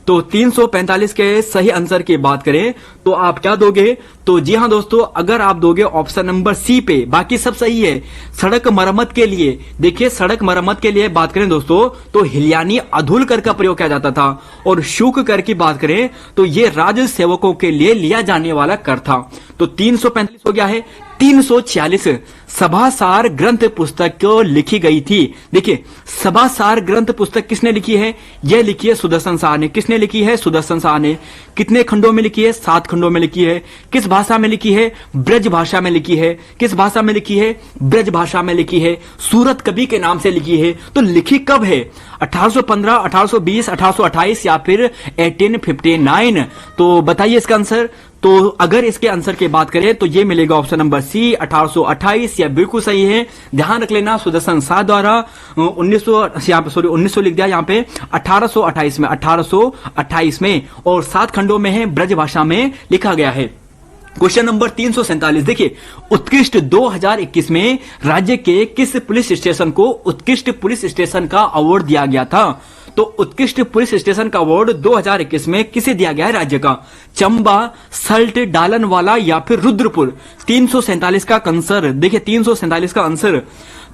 तो 345 के सही आंसर की बात करें तो आप क्या दोगे? तो जी हां दोस्तों अगर आप दोगे ऑप्शन नंबर सी पे, बाकी सब सही है। सड़क मरम्मत के लिए, देखिए सड़क मरम्मत के लिए बात करें दोस्तों तो हिलियानी अधूल कर का प्रयोग किया जाता था। और शुल्क कर की बात करें तो यह राज सेवकों के लिए लिया जाने वाला कर था। तो 345 हो गया है। 346 सभासार ग्रंथ पुस्तक को लिखी गई थी। देखिए सभासार ग्रंथ पुस्तक किसने लिखी है? यह लिखी है सुदर्शन शाह ने। किसने लिखी है? सुदर्शन शाह ने। कितने खंडों में लिखी है? 7 खंडों में लिखी है। किस भाषा में लिखी है? ब्रज भाषा में लिखी है। किस भाषा में लिखी है? ब्रज भाषा में लिखी है। सूरत कवि के नाम से लिखी है। तो लिखी कब है? 1815, 1820, 1828 या फिर 1859? तो बताइए इसका आंसर। तो अगर इसके आंसर की बात करें तो ये मिलेगा ऑप्शन नंबर सी 1828, यह बिल्कुल सही है। ध्यान रख लेना सुदर्शन शाह द्वारा 1900 लिख दिया यहाँ पे 1828 में और 7 खंडों में है, ब्रज भाषा में लिखा गया है। क्वेश्चन नंबर 347 देखिए, उत्कृष्ट 2021 में राज्य के किस पुलिस स्टेशन को उत्कृष्ट पुलिस स्टेशन का अवार्ड दिया गया था? तो उत्कृष्ट पुलिस स्टेशन का अवार्ड 2021 में किसे दिया गया है राज्य का? चंबा, सल्ट, डालनवाला या फिर रुद्रपुर? 347 का आंसर देखिए, 347 का आंसर।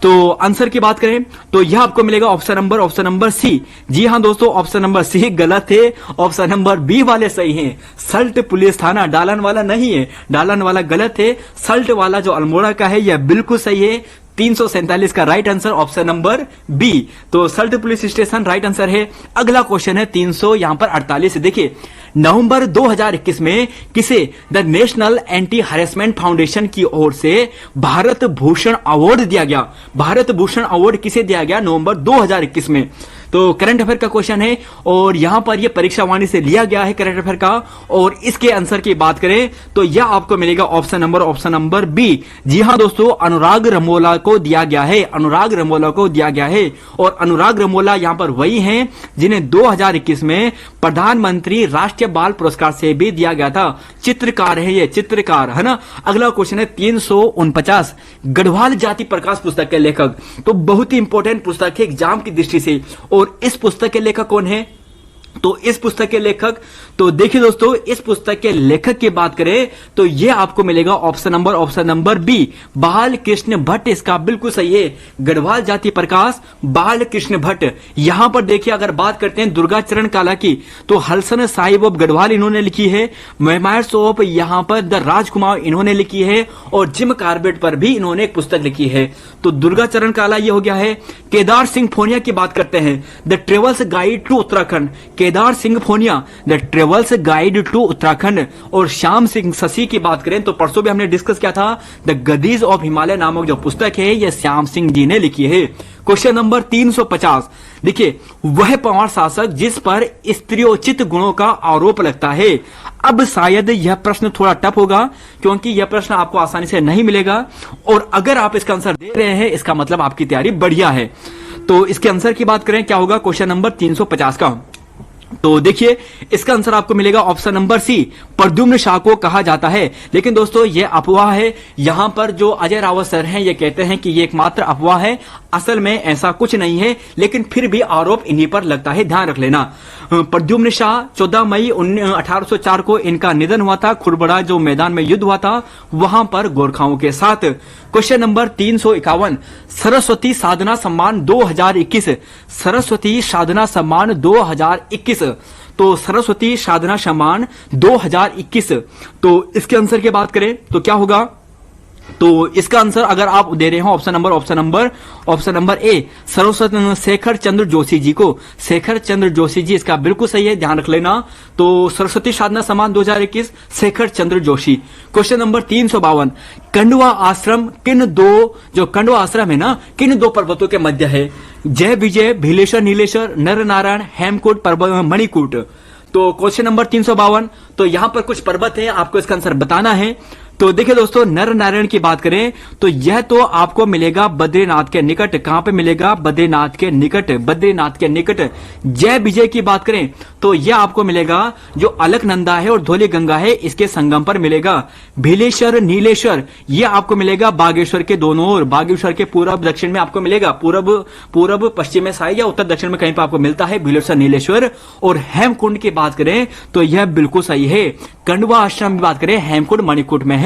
तो आंसर की बात करें तो यह आपको मिलेगा ऑप्शन नंबर सी। जी हां दोस्तों, ऑप्शन नंबर सी गलत है, ऑप्शन नंबर बी वाले सही हैं। सल्ट पुलिस थाना, डालन वाला नहीं है, डालन वाला गलत है, सल्ट वाला जो अल्मोड़ा का है यह बिल्कुल सही है। 347 का right answer option number B, तो Salt police station right answer है। अगला क्वेश्चन है 348 देखिए, नवंबर 2021 में किसे the national anti harassment foundation की ओर से भारत भूषण अवार्ड दिया गया? भारत भूषण अवार्ड किसे दिया गया नवंबर 2021 में? तो करंट अफेयर का क्वेश्चन है और यहां पर यह परीक्षा वाणी से लिया गया है करंट अफेयर का, और इसके आंसर की बात करें तो यह आपको मिलेगा ऑप्शन नंबर बी। जी हां दोस्तों, अनुराग रमोला को दिया गया है, अनुराग रमोला को दिया गया है। और अनुराग रमोला यहां पर वही हैं जिन्हें 2021 में प्रधानमंत्री राष्ट्रीय बाल पुरस्कार से भी दिया गया था। चित्रकार है ये, चित्रकार है ना। अगला क्वेश्चन है 349, गढ़वाल जाति प्रकाश पुस्तक के लेखक, तो बहुत ही इंपॉर्टेंट पुस्तक है एग्जाम की दृष्टि से। और इस पुस्तक के लेखक कौन है? तो इस पुस्तक के लेखक, तो देखिए दोस्तों, इस पुस्तक के लेखक की बात करें तो यह आपको मिलेगा ऑप्शन नंबर बी, बाल कृष्ण भट्ट। इसका बिल्कुल सही है, गढ़वाल जाति प्रकाश बाल कृष्ण भट्ट। यहां पर देखिए, अगर बात करते हैं दुर्गाचरण काला की तो हलसन साहिब ऑफ गढ़वाल इन्होंने लिखी है, मेमोयर्स ऑफ यहां पर द राजकुमार इन्होंने लिखी है, और जिम कार्बेट पर भी इन्होंने एक पुस्तक लिखी है। तो दुर्गाचरण काला ये हो गया है। केदार सिंह फोनिया की बात करते हैं, the travels guide to Uttarakhand, Kedar Singh Phonia the travels guide to Uttarakhand. और श्याम सिंह शशि की बात करें तो परसों भी हमने डिस्कस किया था, द गदीज ऑफ हिमालय नामक जो पुस्तक है यह श्याम सिंह जी ने लिखी है। क्वेश्चन नंबर 350 देखिए, वह पंवार शासक जिस पर स्त्रियोचित गुणों का आरोप लगता है। अब शायद यह प्रश्न थोड़ा टफ होगा क्योंकि यह प्रश्न आपको आसानी से नहीं मिलेगा, और अगर आप इसका आंसर दे रहे हैं इसका मतलब आपकी तैयारी बढ़िया है। तो इसके आंसर की बात करें क्या होगा क्वेश्चन नंबर 350 का, तो देखिए इसका आंसर आपको मिलेगा option number c, Pradyumna Shah को कहा जाता है। लेकिन दोस्तों ये अफवाह है, यहां पर जो अजय रावत सर हैं ये कहते हैं कि ये एकमात्र अफवाह है, असल में ऐसा कुछ नहीं है, लेकिन फिर भी आरोप इन्हीं पर लगता है, ध्यान रख लेना। प्रद्युम्न शाह 14 मई 1804 को इनका निधन हुआ था, खुरबड़ा जो मैदान में युद्ध हुआ था वहां पर गोरखाओं के साथ। क्वेश्चन नंबर 351, सरस्वती साधना सम्मान 2021, सरस्वती साधना सम्मान 2021, तो सरस्वती साधना सम्मान 2021, तो इसके आंसर की बात करें तो क्या होगा? तो इसका आंसर अगर आप दे रहे हो option number A, Saraswati Shekhar Chandra Joshi ji को, शेखर चंद्र जोशी जी, इसका बिल्कुल सही है, ध्यान रख लेना। तो सरस्वती साधना सम्मान 2021 शेखर चंद्र जोशी। क्वेश्चन नंबर 352, कंडवा आश्रम किन दो, जो कंडवा आश्रम है ना, किन दो पर्वतों के मध्य है? जय विजय, भीलेश्वर, नीलेश्वर, नर नारायण, हेमकूट, मणिकूट। तो क्वेश्चन नंबर 352, तो यहां पर कुछ पर्वत है, आपको इसका आंसर बताना है। तो देखिए दोस्तों, नर नारायण की बात करें तो यह तो आपको मिलेगा बद्रीनाथ के निकट। कहां पे मिलेगा? बद्रीनाथ के निकट, बद्रीनाथ के निकट। जय विजय की बात करें तो यह आपको मिलेगा जो अलकनंदा है और धौली गंगा है इसके संगम पर मिलेगा। भीलेश्वर, नीलेश्वर यह आपको मिलेगा बागेश्वर के दोनों ओर, बागेश्वर के पूर्व दक्षिण में आपको मिलेगा, पूर्व पश्चिम में शायद या उत्तर दक्षिण में कहीं पर आपको मिलता है भीलेश्वर, नीलेश्वर। और हेमकुंड की बात करें तो यह बिल्कुल सही है, कंडवा आश्रम की बात करें हेमकुंड मणिकूट में है।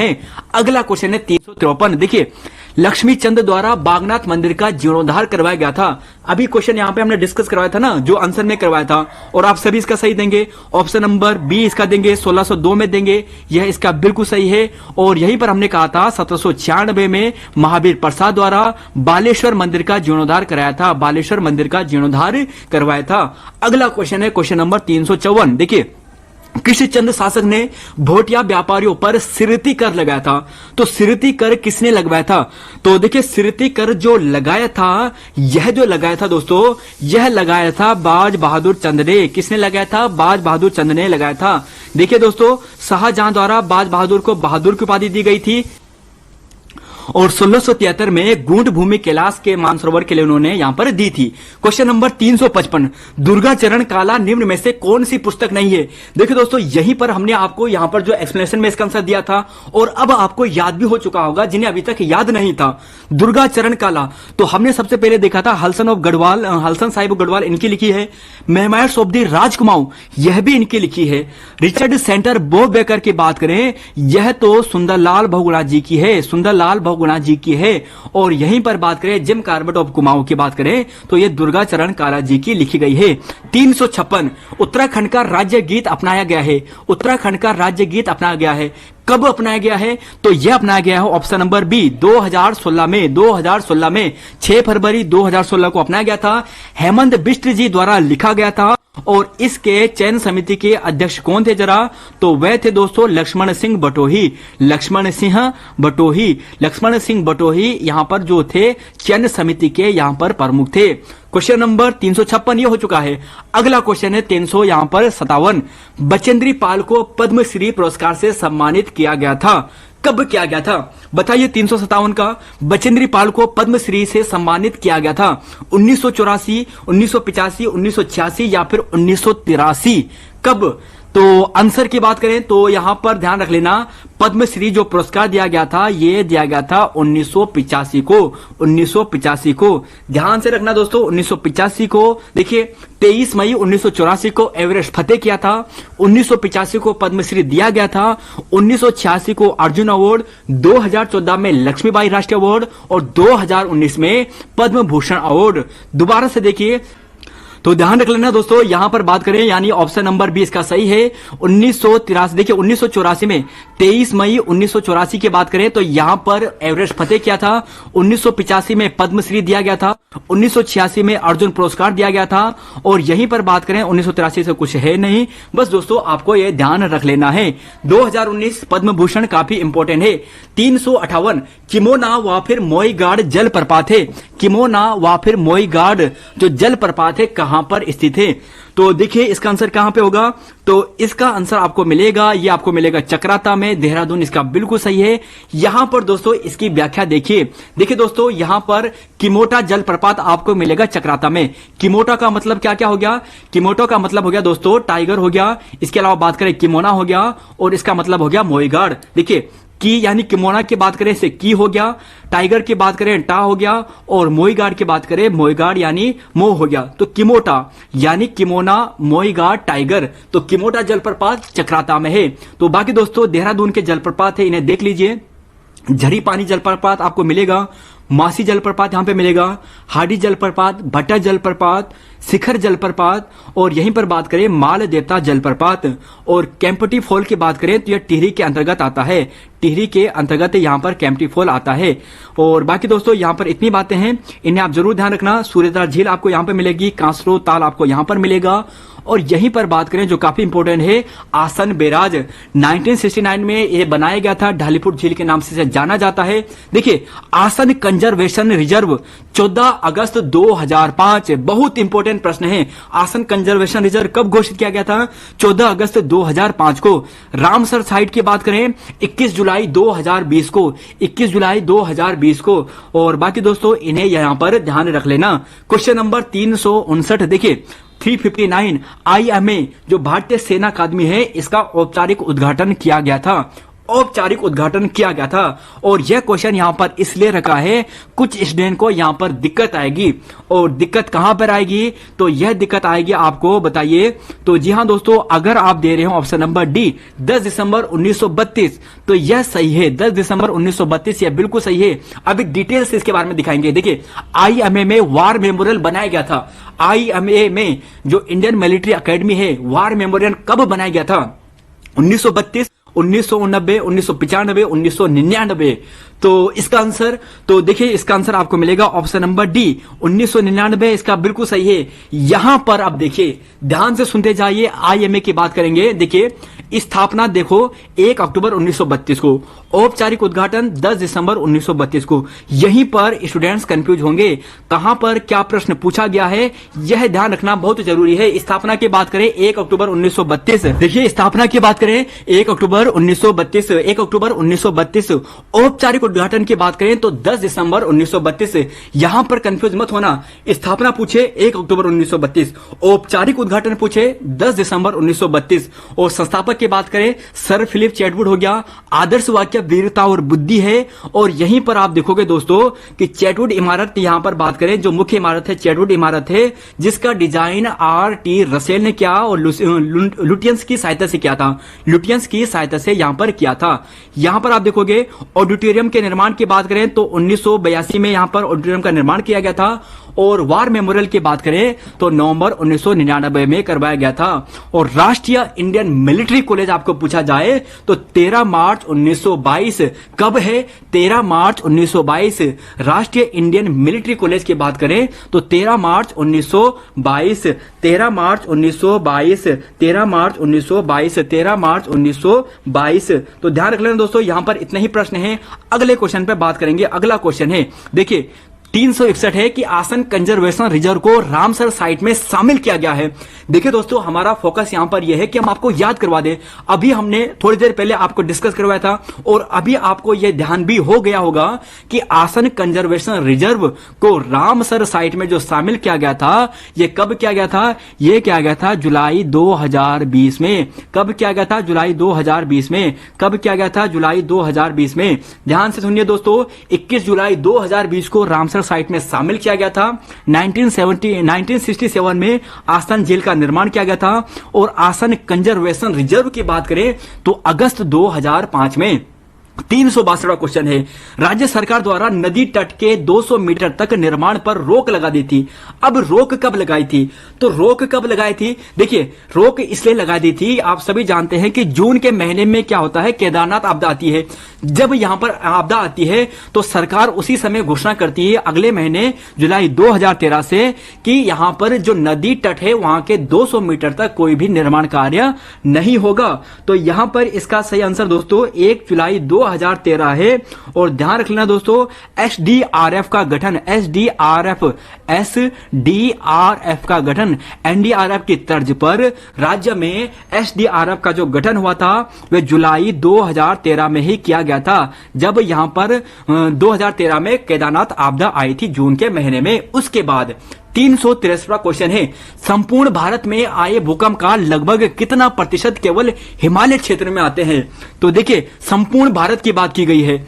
अगला क्वेश्चन है 353, देखिए लक्ष्मी चंद द्वारा बागनाथ मंदिर का जीर्णोद्धार करवाया गया था। अभी क्वेश्चन यहां पे हमने डिस्कस करवाया था ना, जो आंसर में करवाया था, और आप सभी इसका सही देंगे। ऑप्शन नंबर बी इसका देंगे, 1602 में देंगे, यह इसका बिल्कुल सही है। और यहीं पर हमने कहा था 1796 में महावीर प्रसाद द्वारा बालेश्वर मंदिर का जीर्णोद्धार कराया था, बालेश्वर मंदिर का जीर्णोद्धार करवाया था। अगला क्वेश्चन है क्वेश्चन नंबर 354, देखिए किस चंद शासक ने भोटिया व्यापारियों पर सिरती कर लगाया था? तो सिरती कर किसने लगवाया था? तो देखिए सिरती कर जो लगाया था, यह जो लगाया था दोस्तों, यह लगाया था बाज बहादुर चंद ने। किसने लगाया था? बाज बहादुर चंद ने लगाया था। देखिए दोस्तों, शाहजहां द्वारा बाज बहादुर को बहादुर की उपाधि दी गई थी और 1673 में गूंड भूमि कैलाश के मानसरोवर के लिए उन्होंने यहां पर दी थी। क्वेश्चन नंबर 355, दुर्गाचरण काला निम्न में से कौन सी पुस्तक नहीं है? देखिए दोस्तों, यहीं पर हमने आपको यहां पर जो एक्सप्लेनेशन में इसका आंसर दिया था और अब आपको याद भी हो चुका होगा जिन्हें अभी तक याद नहीं था। दुर्गाचरण काला तो हमने सबसे पहले देखा था हलसन ऑफ गढ़वाल, हलसन साहिब गढ़वाल इनकी लिखी है। मेहमायर्स ऑफ द राजकुमाऊ यह भी इनकी लिखी है। रिचर्ड सेंटर बॉब बेकर की बात करें, यह तो सुंदरलाल बहुगुणा जी की है, सुंदरलाल बहुगुणा जी की है। और यहीं पर बात करें जिम कार्बेट ऑफ कुमाऊं की बात करें तो यह दुर्गाचरण काला जी की लिखी गई है। 356, उत्तराखंड का राज्य गीत अपनाया गया है। उत्तराखंड का राज्य गीत अपनाया गया है। कब अपनाया गया है? तो यह अपनाया गया है ऑप्शन नंबर बी 2016 में। 2016 में 6 फरवरी 2016 को अपनाया गया था। हेमंत बिष्ट जी द्वारा लिखा गया था और इसके चयन समिति के अध्यक्ष कौन थे जरा? तो वह थे दोस्तों लक्ष्मण सिंह बटोही। लक्ष्मण सिंह बटोही, लक्ष्मण सिंह बटोही यहां पर जो थे चयन समिति के यहां पर प्रमुख थे। क्वेश्चन नंबर 356 ये हो चुका है। अगला क्वेश्चन है 300 यहां पर 57, बचेंद्री पाल को पद्मश्री पुरस्कार से सम्मानित किया गया था। कब किया गया था? बताइए 357 का। बचेंद्री पाल को पद्मश्री से सम्मानित किया गया था 1984, 1985, 1986 या फिर 1983। कब? तो आंसर की बात करें तो यहां पर ध्यान रख लेना, पद्मश्री जो पुरस्कार दिया गया था ये दिया गया था 1985 को। 1985 को ध्यान से रखना दोस्तों। 1985 को देखिए 23 मई 1984 को एवरेस्ट फतेह किया था। 1985 को पद्मश्री दिया गया था। 1986 को अर्जुन अवार्ड, 2014 में लक्ष्मीबाई राष्ट्रीय अवार्ड और 2019 में पद्म भूषण अवार्ड। दोबारा से देखिए तो ध्यान रख लेना दोस्तों, यहां पर बात करें यानी ऑप्शन नंबर 20 का सही है 1983। देखिए 1984 में 23 मई 1984 की बात करें तो यहां पर एवरेस्ट फतेह किया था। 1985 में पद्मश्री दिया गया था। 1986 में अर्जुन पुरस्कार दिया गया था और यहीं पर बात करें 1983 से कुछ है नहीं। बस दोस्तों आपको यह ध्यान रख लेना है। 2019 पद्म भूषण काफी इंपॉर्टेंट है। 358, किमोना व फिर मोईगाड जलप्रपात है। किमोना व फिर मोईगाड जो जलप्रपात है कहां पर स्थित है? तो देखिए इसका आंसर कहां पे होगा? तो इसका आंसर आपको मिलेगा, ये आपको मिलेगा चक्राता में, देहरादून इसका बिल्कुल सही है। यहां पर दोस्तों इसकी व्याख्या देखिए। देखिए दोस्तों यहां पर किमोटा जलप्रपात आपको मिलेगा चक्राता में। किमोटा का मतलब क्या क्या हो गया? किमोटा का मतलब हो गया दोस्तों टाइगर हो गया। इसके अलावा बात करें किमोना हो गया और इसका मतलब हो गया मोईगाड। देखिए की यानी किमोना की बात करें से की हो गया, टाइगर की बात करें टा हो गया और मोईगाड की बात करें मोईगाड यानी मो हो गया। तो किमोटा यानी किमोना, मोईगाड, टाइगर। तो किमोटा जलप्रपात चक्राता में है। तो बाकी दोस्तों देहरादून के जलप्रपात है, इन्हें देख लीजिए। झरी पानी जलप्रपात आपको मिलेगा, मासी जलप्रपात यहां पे मिलेगा, हाडी जलप्रपात, भट्टा जलप्रपात, शिखर जलप्रपात और यहीं पर बात करें माल देवता जलप्रपात। और कैंपटी फॉल की बात करें तो यह टिहरी के अंतर्गत आता है। टिहरी के अंतर्गत यहां पर कैंपटी फॉल आता है। और बाकी दोस्तों यहां पर इतनी बातें हैं, इन्हें आप जरूर ध्यान रखना। सूर्यधार झील आपको यहां पर मिलेगी, कांसरो ताल आपको यहां पर मिलेगा। और यहीं पर बात करें जो काफी इंपोर्टेंट है आसन बैराज, 1969 में यह बनाया गया था, ढालीपुर झील के नाम से जाना जाता है। देखिए आसन कंजर्वेशन रिजर्व 14 अगस्त 2005, बहुत इंपॉर्टेंट प्रश्न है। आसन कंजर्वेशन रिजर्व कब घोषित किया गया था? 14 अगस्त 2005 को। रामसर साइट की बात करें 21 जुलाई 2020 को, 21 जुलाई 2020 को। और बाकी दोस्तों इन्हें यहां पर ध्यान रख लेना। क्वेश्चन नंबर 359 देखिए 359, IMA जो भारतीय सेना अकादमी है इसका औपचारिक उद्घाटन किया गया था। औपचारिक उद्घाटन किया गया था। और यह क्वेश्चन यहां पर इसलिए रखा है, कुछ स्टूडेंट को यहां पर दिक्कत आएगी। और दिक्कत कहां पर आएगी? तो यह दिक्कत आएगी आपको बताइए। तो जी हां दोस्तों, अगर आप दे रहे हो ऑप्शन नंबर डी 10 दिसंबर 1932 तो यह सही है। 10 दिसंबर 1932 यह बिल्कुल सही है। अभी डिटेल से इसके बारे में दिखाएंगे। देखिए IMA में वार मेमोरियल बनाया गया था। IMA में जो इंडियन मिलिट्री अकेडमी है, वार मेमोरियल कब बनाया गया था? 1932, 1989, 1995, 1999। तो इसका आंसर, तो देखिए इसका आंसर आपको मिलेगा ऑप्शन नंबर डी 1999, इसका बिल्कुल सही है। यहां पर आप देखिए, ध्यान से सुनते जाइए, आईएमए की बात करेंगे। देखिए स्थापना देखो 1 अक्टूबर 1932 को, औपचारिक उद्घाटन 10 दिसंबर 1932 को। यहीं पर स्टूडेंट्स कंफ्यूज होंगे, कहां पर क्या प्रश्न पूछा गया है, यह ध्यान रखना बहुत जरूरी है। स्थापना की बात करें 1 अक्टूबर 1932, देखिए स्थापना की बात करें 1 अक्टूबर 1932, 1 अक्टूबर 1932। औपचारिक उद्घाटन की बात करें तो 10 दिसंबर 1932। यहां पर कंफ्यूज मत होना, स्थापना पूछे 1 अक्टूबर 1932, औपचारिक उद्घाटन पूछे 10 दिसंबर 1932। और संस्थापक की बात करें सर फिलिप चैटवुड हो गया। आदर्श वाक्य वीरता और बुद्धि है। और यहीं पर आप देखोगे दोस्तों कि चैटवुड इमारत, यहां पर बात करें जो मुख्य इमारत है चैटवुड इमारत है, जिसका डिजाइन आर.टी. रसेल ने किया और लुटियंस की सहायता से किया था, लुटियंस की सहायता से यहां पर किया था। यहां पर आप देखोगे ऑडिटोरियम के निर्माण की बात करें तो 1982 में यहां पर ऑडिटोरियम का निर्माण किया गया था। और वार मेमोरियल की बात करें तो नवंबर 1999 में करवाया गया था। और राष्ट्रीय इंडियन मिलिट्री कॉलेज आपको पूछा जाए तो 13 मार्च 1922 कब है, 13 मार्च 1922। राष्ट्रीय इंडियन मिलिट्री कॉलेज की बात करें तो 13 मार्च 1922, 13 मार्च 1922, 13 मार्च 1922, 13 मार्च 1922। तो ध्यान रख लेना दोस्तों, यहां पर इतने ही प्रश्न हैं। अगले क्वेश्चन पे बात करेंगे। अगला क्वेश्चन है, देखिए 361 है कि आसन कंजर्वेशन रिजर्व को रामसर साइट में शामिल किया गया है। देखिए दोस्तों, हमारा फोकस यहां पर यह है कि हम आपको याद करवा दें। अभी हमने थोड़ी देर पहले आपको डिस्कस करवाया था और अभी आपको यह ध्यान भी हो गया होगा कि आसन कंजर्वेशन रिजर्व को रामसर साइट में जो शामिल किया गया था, यह कब किया गया था, यह किया गया था जुलाई 2020 में। कब किया गया था, जुलाई 2020 में। कब किया गया था, जुलाई 2020 में। ध्यान से सुनिए दोस्तों, 21 जुलाई 2020 को रामसर साइट में शामिल किया गया था। 1967 में आसन जेल का निर्माण किया गया था। और आसन कंजर्वेशन रिजर्व की बात करें तो अगस्त 2005 में। 362वां क्वेश्चन है, राज्य सरकार द्वारा नदी तट के 200 मीटर तक निर्माण पर रोक लगा दी थी। अब रोक कब लगाई थी, तो रोक कब लगाई थी, देखिए रोक इसलिए लगा दी थी, आप सभी जानते हैं कि जून के महीने में क्या होता है, केदारनाथ आपदा आती है। जब यहां पर आपदा आती है तो सरकार उसी समय घोषणा करती है अगले महीने जुलाई 2013 से कि यहां पर जो नदी तट है वहां के 200 मीटर तक कोई भी निर्माण कार्य नहीं होगा। तो यहां पर इसका सही आंसर दोस्तों 1 जुलाई 2013 है। और ध्यान रख लेना दोस्तों, एसडीआरएफ का गठन, एसडीआरएफ का गठन एनडीआरएफ की तर्ज पर राज्य में एसडीआरएफ का जो गठन हुआ था वह जुलाई 2013 में ही किया गया था, जब यहां पर 2013 में केदारनाथ आपदा आई थी जून के महीने में। उसके बाद 363वां क्वेश्चन है, संपूर्ण भारत में आए भूकंप का लगभग कितना प्रतिशत केवल हिमालय क्षेत्र में आते हैं। तो देखिए संपूर्ण भारत की बात की गई है,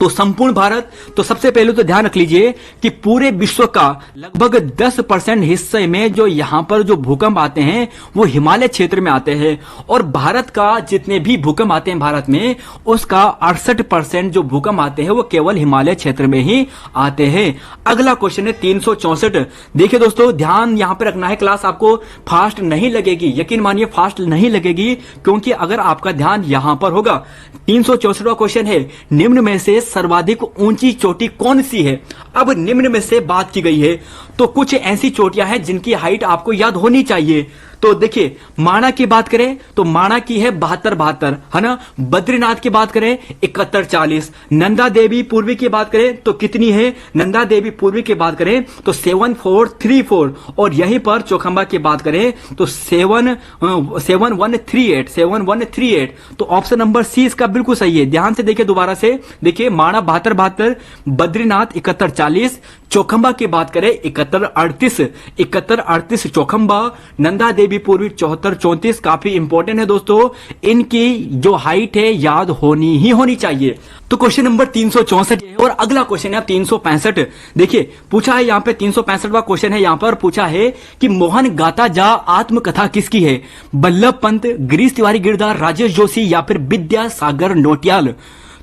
तो संपूर्ण भारत, तो सबसे पहले तो ध्यान रख लीजिए कि पूरे विश्व का लगभग 10% हिस्से में जो यहां पर जो भूकंप आते हैं वो हिमालय क्षेत्र में आते हैं। और भारत का जितने भी भूकंप आते हैं भारत में, उसका 68% जो भूकंप आते हैं वो केवल हिमालय क्षेत्र में ही आते हैं। अगला क्वेश्चन है 364। देखिए दोस्तों, ध्यान यहां पर रखना है, क्लास आपको फास्ट नहीं लगेगी, यकीन मानिए फास्ट नहीं लगेगी, क्योंकि अगर आपका ध्यान यहां पर होगा। 364वां क्वेश्चन है, निम्न में से सर्वाधिक ऊंची चोटी कौन सी है। अब निम्न में से बात की गई है तो कुछ ऐसी चोटियां हैं जिनकी हाइट आपको याद होनी चाहिए। तो देखिए माणा की बात करें तो माणा की है 72 है ना। बद्रीनाथ की बात करें 71-40। नंदा देवी पूर्वी की बात करें तो कितनी है, नंदा देवी पूर्वी की बात करें तो 7434। और यहीं पर चौखंबा की बात करें तो 7138। तो ऑप्शन नंबर सी इसका बिल्कुल सही है। ध्यान से देखिए दोबारा से, देखिए माणा 72, बद्रीनाथ 71-40, चौखंबा की बात करें 71-38 चौखंबा, नंदा देवी पूर्वी 74-34। काफी इंपॉर्टेंट है दोस्तों, इनकी जो हाइट है याद होनी ही होनी चाहिए। तो क्वेश्चन नंबर 364 है। और अगला क्वेश्चन है 365। देखिए पूछा है यहां पे 365वां क्वेश्चन है, यहां पर पूछा है कि मोहन गाता जा आत्मकथा किसकी है, बल्लभ पंत, गिरीश तिवारी गिरधर, राजेश जोशी या फिर विद्यासागर नौटियाल।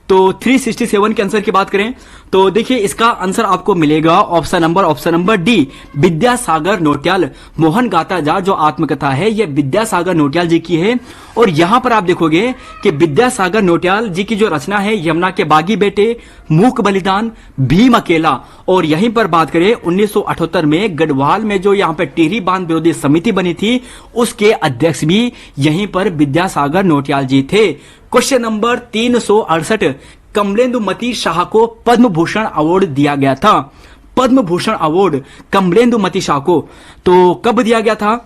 तो 367 के आंसर की बात करें तो देखिए इसका आंसर आपको मिलेगा option number D, Vidyasagar Nautiyal. Mohan गाता जा जो आत्मकथा है यह विद्यासागर नौटियाल जी की है। और यहां पर आप देखोगे कि विद्यासागर नौटियाल जी की जो रचना है यमुना के बागी बेटे, मूक बलिदान, भीम अकेला। और यहीं पर बात करें 1978 में गढ़वाल में जो यहाँ पे टिहरी बांध विरोधी समिति बनी थी उसके अध्यक्ष भी यहीं पर विद्यासागर नौटियाल जी थे। क्वेश्चन नंबर 368, कमलेंदुमती शाह को पद्म भूषण अवार्ड दिया गया था। पद्म भूषण अवार्ड कमलेंदुमती शाह को तो कब दिया गया था?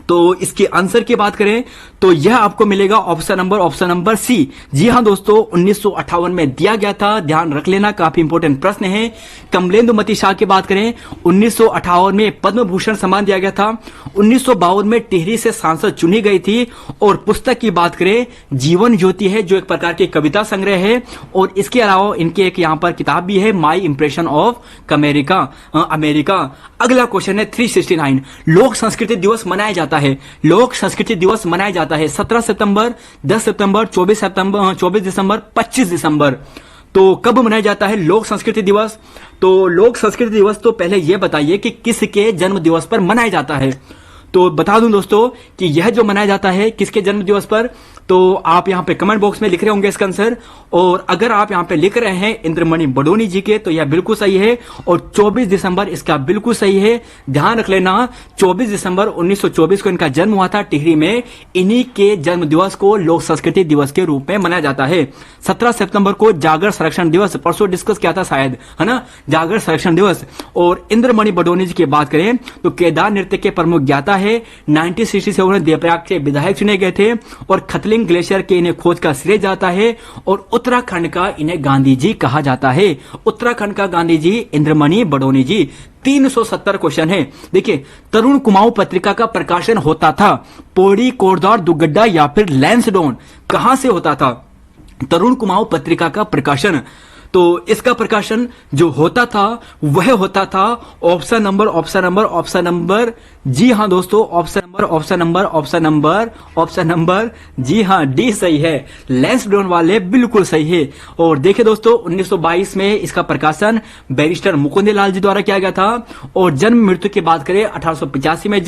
तो इसके आंसर की बात करें तो यह आपको मिलेगा ऑप्शन नंबर सी। जी हां दोस्तों, 1958 में दिया गया था। ध्यान रख लेना, काफी इंपॉर्टेंट प्रश्न है। कमलेंदुमती शाह की बात करें 1958 में पद्म भूषण सम्मान दिया गया था। 1952 में टिहरी से सांसद चुनी गई थी। और पुस्तक की बात करें जीवन ज्योति है, जो एक प्रकार की कविता संग्रह है। और इसके अलावा इनकी एक यहां पर किताब भी है, माई इंप्रेशन ऑफ अमेरिका। अगला क्वेश्चन है 369, लोक संस्कृति दिवस मनाया जाता है। लोक संस्कृति दिवस मनाया जाता है 17 सितंबर, 10 सितंबर, 24 दिसंबर, 25 दिसंबर। तो कब मनाया जाता है लोक संस्कृति दिवस? तो लोक संस्कृति दिवस तो पहले यह बताइए कि किसके जन्म दिवस पर मनाया जाता है। तो बता दूं दोस्तों कि यह जो मनाया जाता है किसके जन्म दिवस पर, तो आप यहां पे कमेंट बॉक्स में लिख रहे होंगे इसका आंसर। और अगर आप यहां पे लिख रहे हैं इंद्रमणि बडोनी जी के तो यह बिल्कुल सही है। और 24 दिसंबर इसका बिल्कुल सही है। ध्यान रख लेना, 24 दिसंबर 1924 को इनका जन्म हुआ था टिहरी में। इन्हीं के जन्म दिवस को लोक संस्कृति दिवस के रूप में मनाया जाता है। 17 सितंबर को जागर संरक्षण दिवस, परसों डिस्कस किया था शायद, है ना, जागर संरक्षण दिवस। और इंद्रमणि बडोनी जी की बात करें तो केदार नृत्य के प्रमुख ज्ञाता है। 1967 में देवप्रयाग के विधायक चुने गए थे। और खतलिंग ग्लेशियर के इन्हें खोज का श्रेय जाता है। और उत्तराखंड का इन्हें गांधी जी कहा जाता है। उत्तराखंड का गांधी जी इंद्रमणि बडोनी जी। 370 क्वेश्चन है। देखिए, तरुण कुमाऊं पत्रिका का प्रकाशन होता था पौड़ी, कोटद्वार, दुगड्डा या फिर लैंसडौन। कहां से होता था तरुण कुमाऊं पत्रिका का प्रकाशन? तो इसका प्रकाशन जो होता था वह होता था ऑप्शन नंबर, जी हां दोस्तों, ऑप्शन नंबर जी हां, डी सही है। लैंसडौन वाले बिल्कुल सही है। और देखिए दोस्तों, 1922 में इसका प्रकाशन बैरिस्टर मुकुंद लाल जी द्वारा किया गया था। और जन्म मृत्यु की बात करें 1885 में